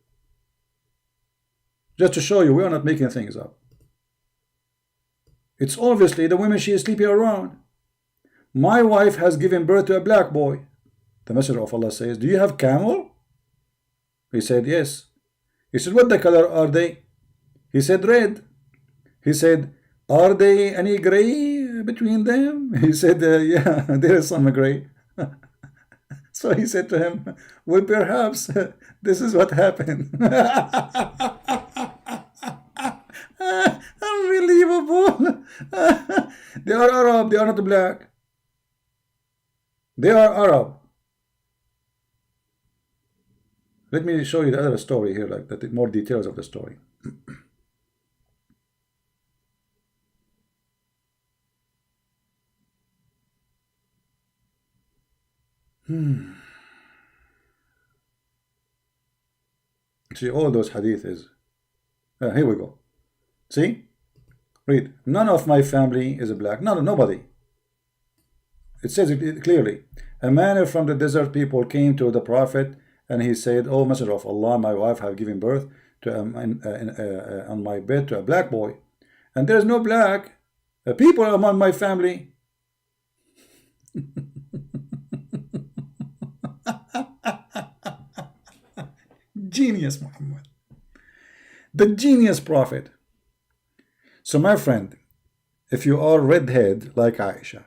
Just to show you, we are not making things up. It's obviously the women she is sleeping around. My wife has given birth to a black boy. The Messenger of Allah says, do you have camel? He said, yes. He said, what the color are they? He said, red. He said, are they any gray between them? He said, yeah, there is some gray. So he said to him, well, perhaps this is what happened. Unbelievable. They are Arab, they are not black. They are Arab. Let me show you the other story here, like the more details of the story. See, all those hadith is here we go. See, read. None of my family is black. Nobody. It says it clearly. A man from the desert people came to the Prophet, and he said, "O Messenger of Allah, my wife have given birth to on my bed to a black boy, and there is no black people among my family." Genius Muhammad, the genius prophet. So my friend, if you are redhead like Aisha,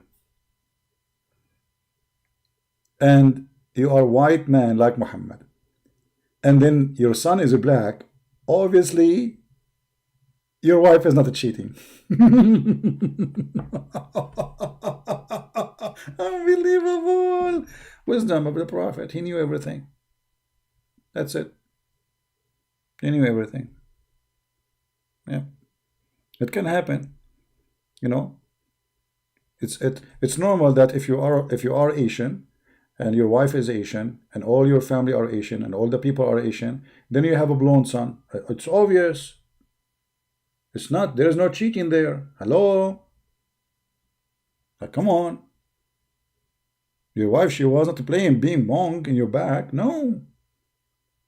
and you are white man like Muhammad, and then your son is black, obviously your wife is not cheating. Unbelievable wisdom of the prophet. He knew everything. That's it. He knew everything. Yeah, it can happen. You know, it's normal that if you are Asian, and your wife is Asian, and all your family are Asian, and all the people are Asian, then you have a blonde son. It's obvious. It's not. There's no cheating there. Hello. Like, come on. Your wife, she wasn't playing being monk in your back. No.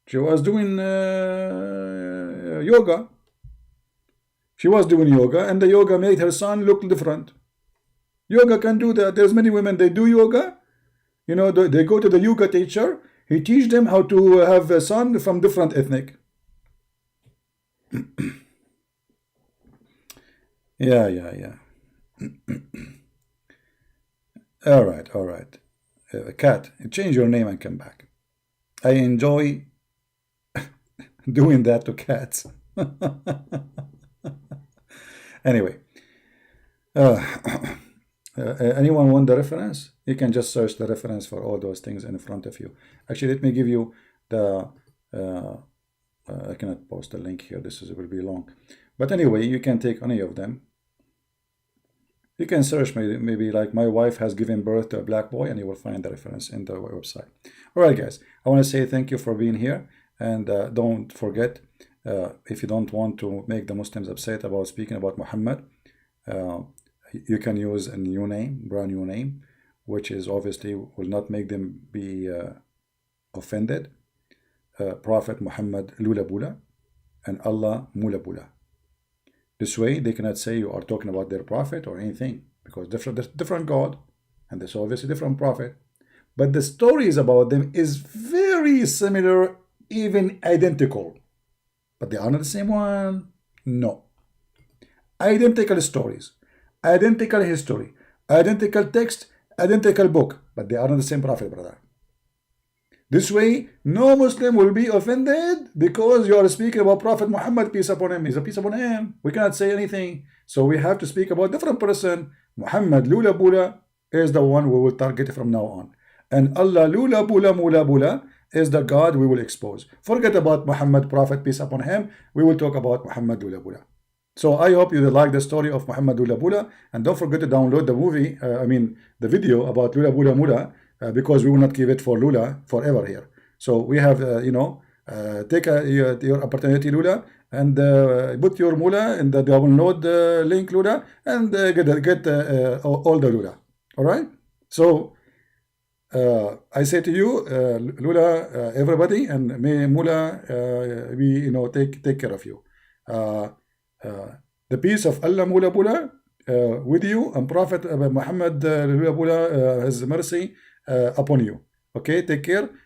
She was doing yoga. She was doing yoga, and the yoga made her son look different. Yoga can do that. There's many women, they do yoga. You know, they go to the yoga teacher. He teach them how to have a son from different ethnic. Yeah. All right. Cat, change your name and come back. I enjoy doing that to cats. Anyway, anyone want the reference? You can just search the reference for all those things in front of you. Actually, let me give you the I cannot post the link here. This will be long, but anyway, you can take any of them. You can search maybe like my wife has given birth to a black boy, and you will find the reference in the website. All right, guys, I want to say thank you for being here, and don't forget, if you don't want to make the Muslims upset about speaking about Muhammad, you can use a new name, brand new name, which is obviously will not make them be offended. Prophet Muhammad Lula Bula and Allah Mula Bula. This way they cannot say you are talking about their prophet or anything, because different God, and there's obviously different prophet, but the stories about them is very similar, even identical, but they are not the same one. No. Identical stories, identical history, identical text, identical book, but they are not the same prophet, brother. This way, no Muslim will be offended because you are speaking about Prophet Muhammad, peace upon him. He's a peace upon him. We cannot say anything. So we have to speak about different person. Muhammad Lula Bula is the one we will target from now on. And Allah Lula Bula Mula Bula is the God we will expose. Forget about Muhammad, Prophet, peace upon him. We will talk about Muhammad Lula Bula. So I hope you like the story of Muhammad Lula Bula. And don't forget to download the movie, the video about Lula Bula Mula. Because we will not give it for Lula forever here. So we have, take your opportunity, Lula, and put your Mula in the download link, Lula, and get all the Lula. All right? So I say to you, Lula, everybody, and may Mula take care of you. The peace of Allah Mula Bula with you, and Prophet Muhammad Lula Bula, his mercy upon you. Okay, take care.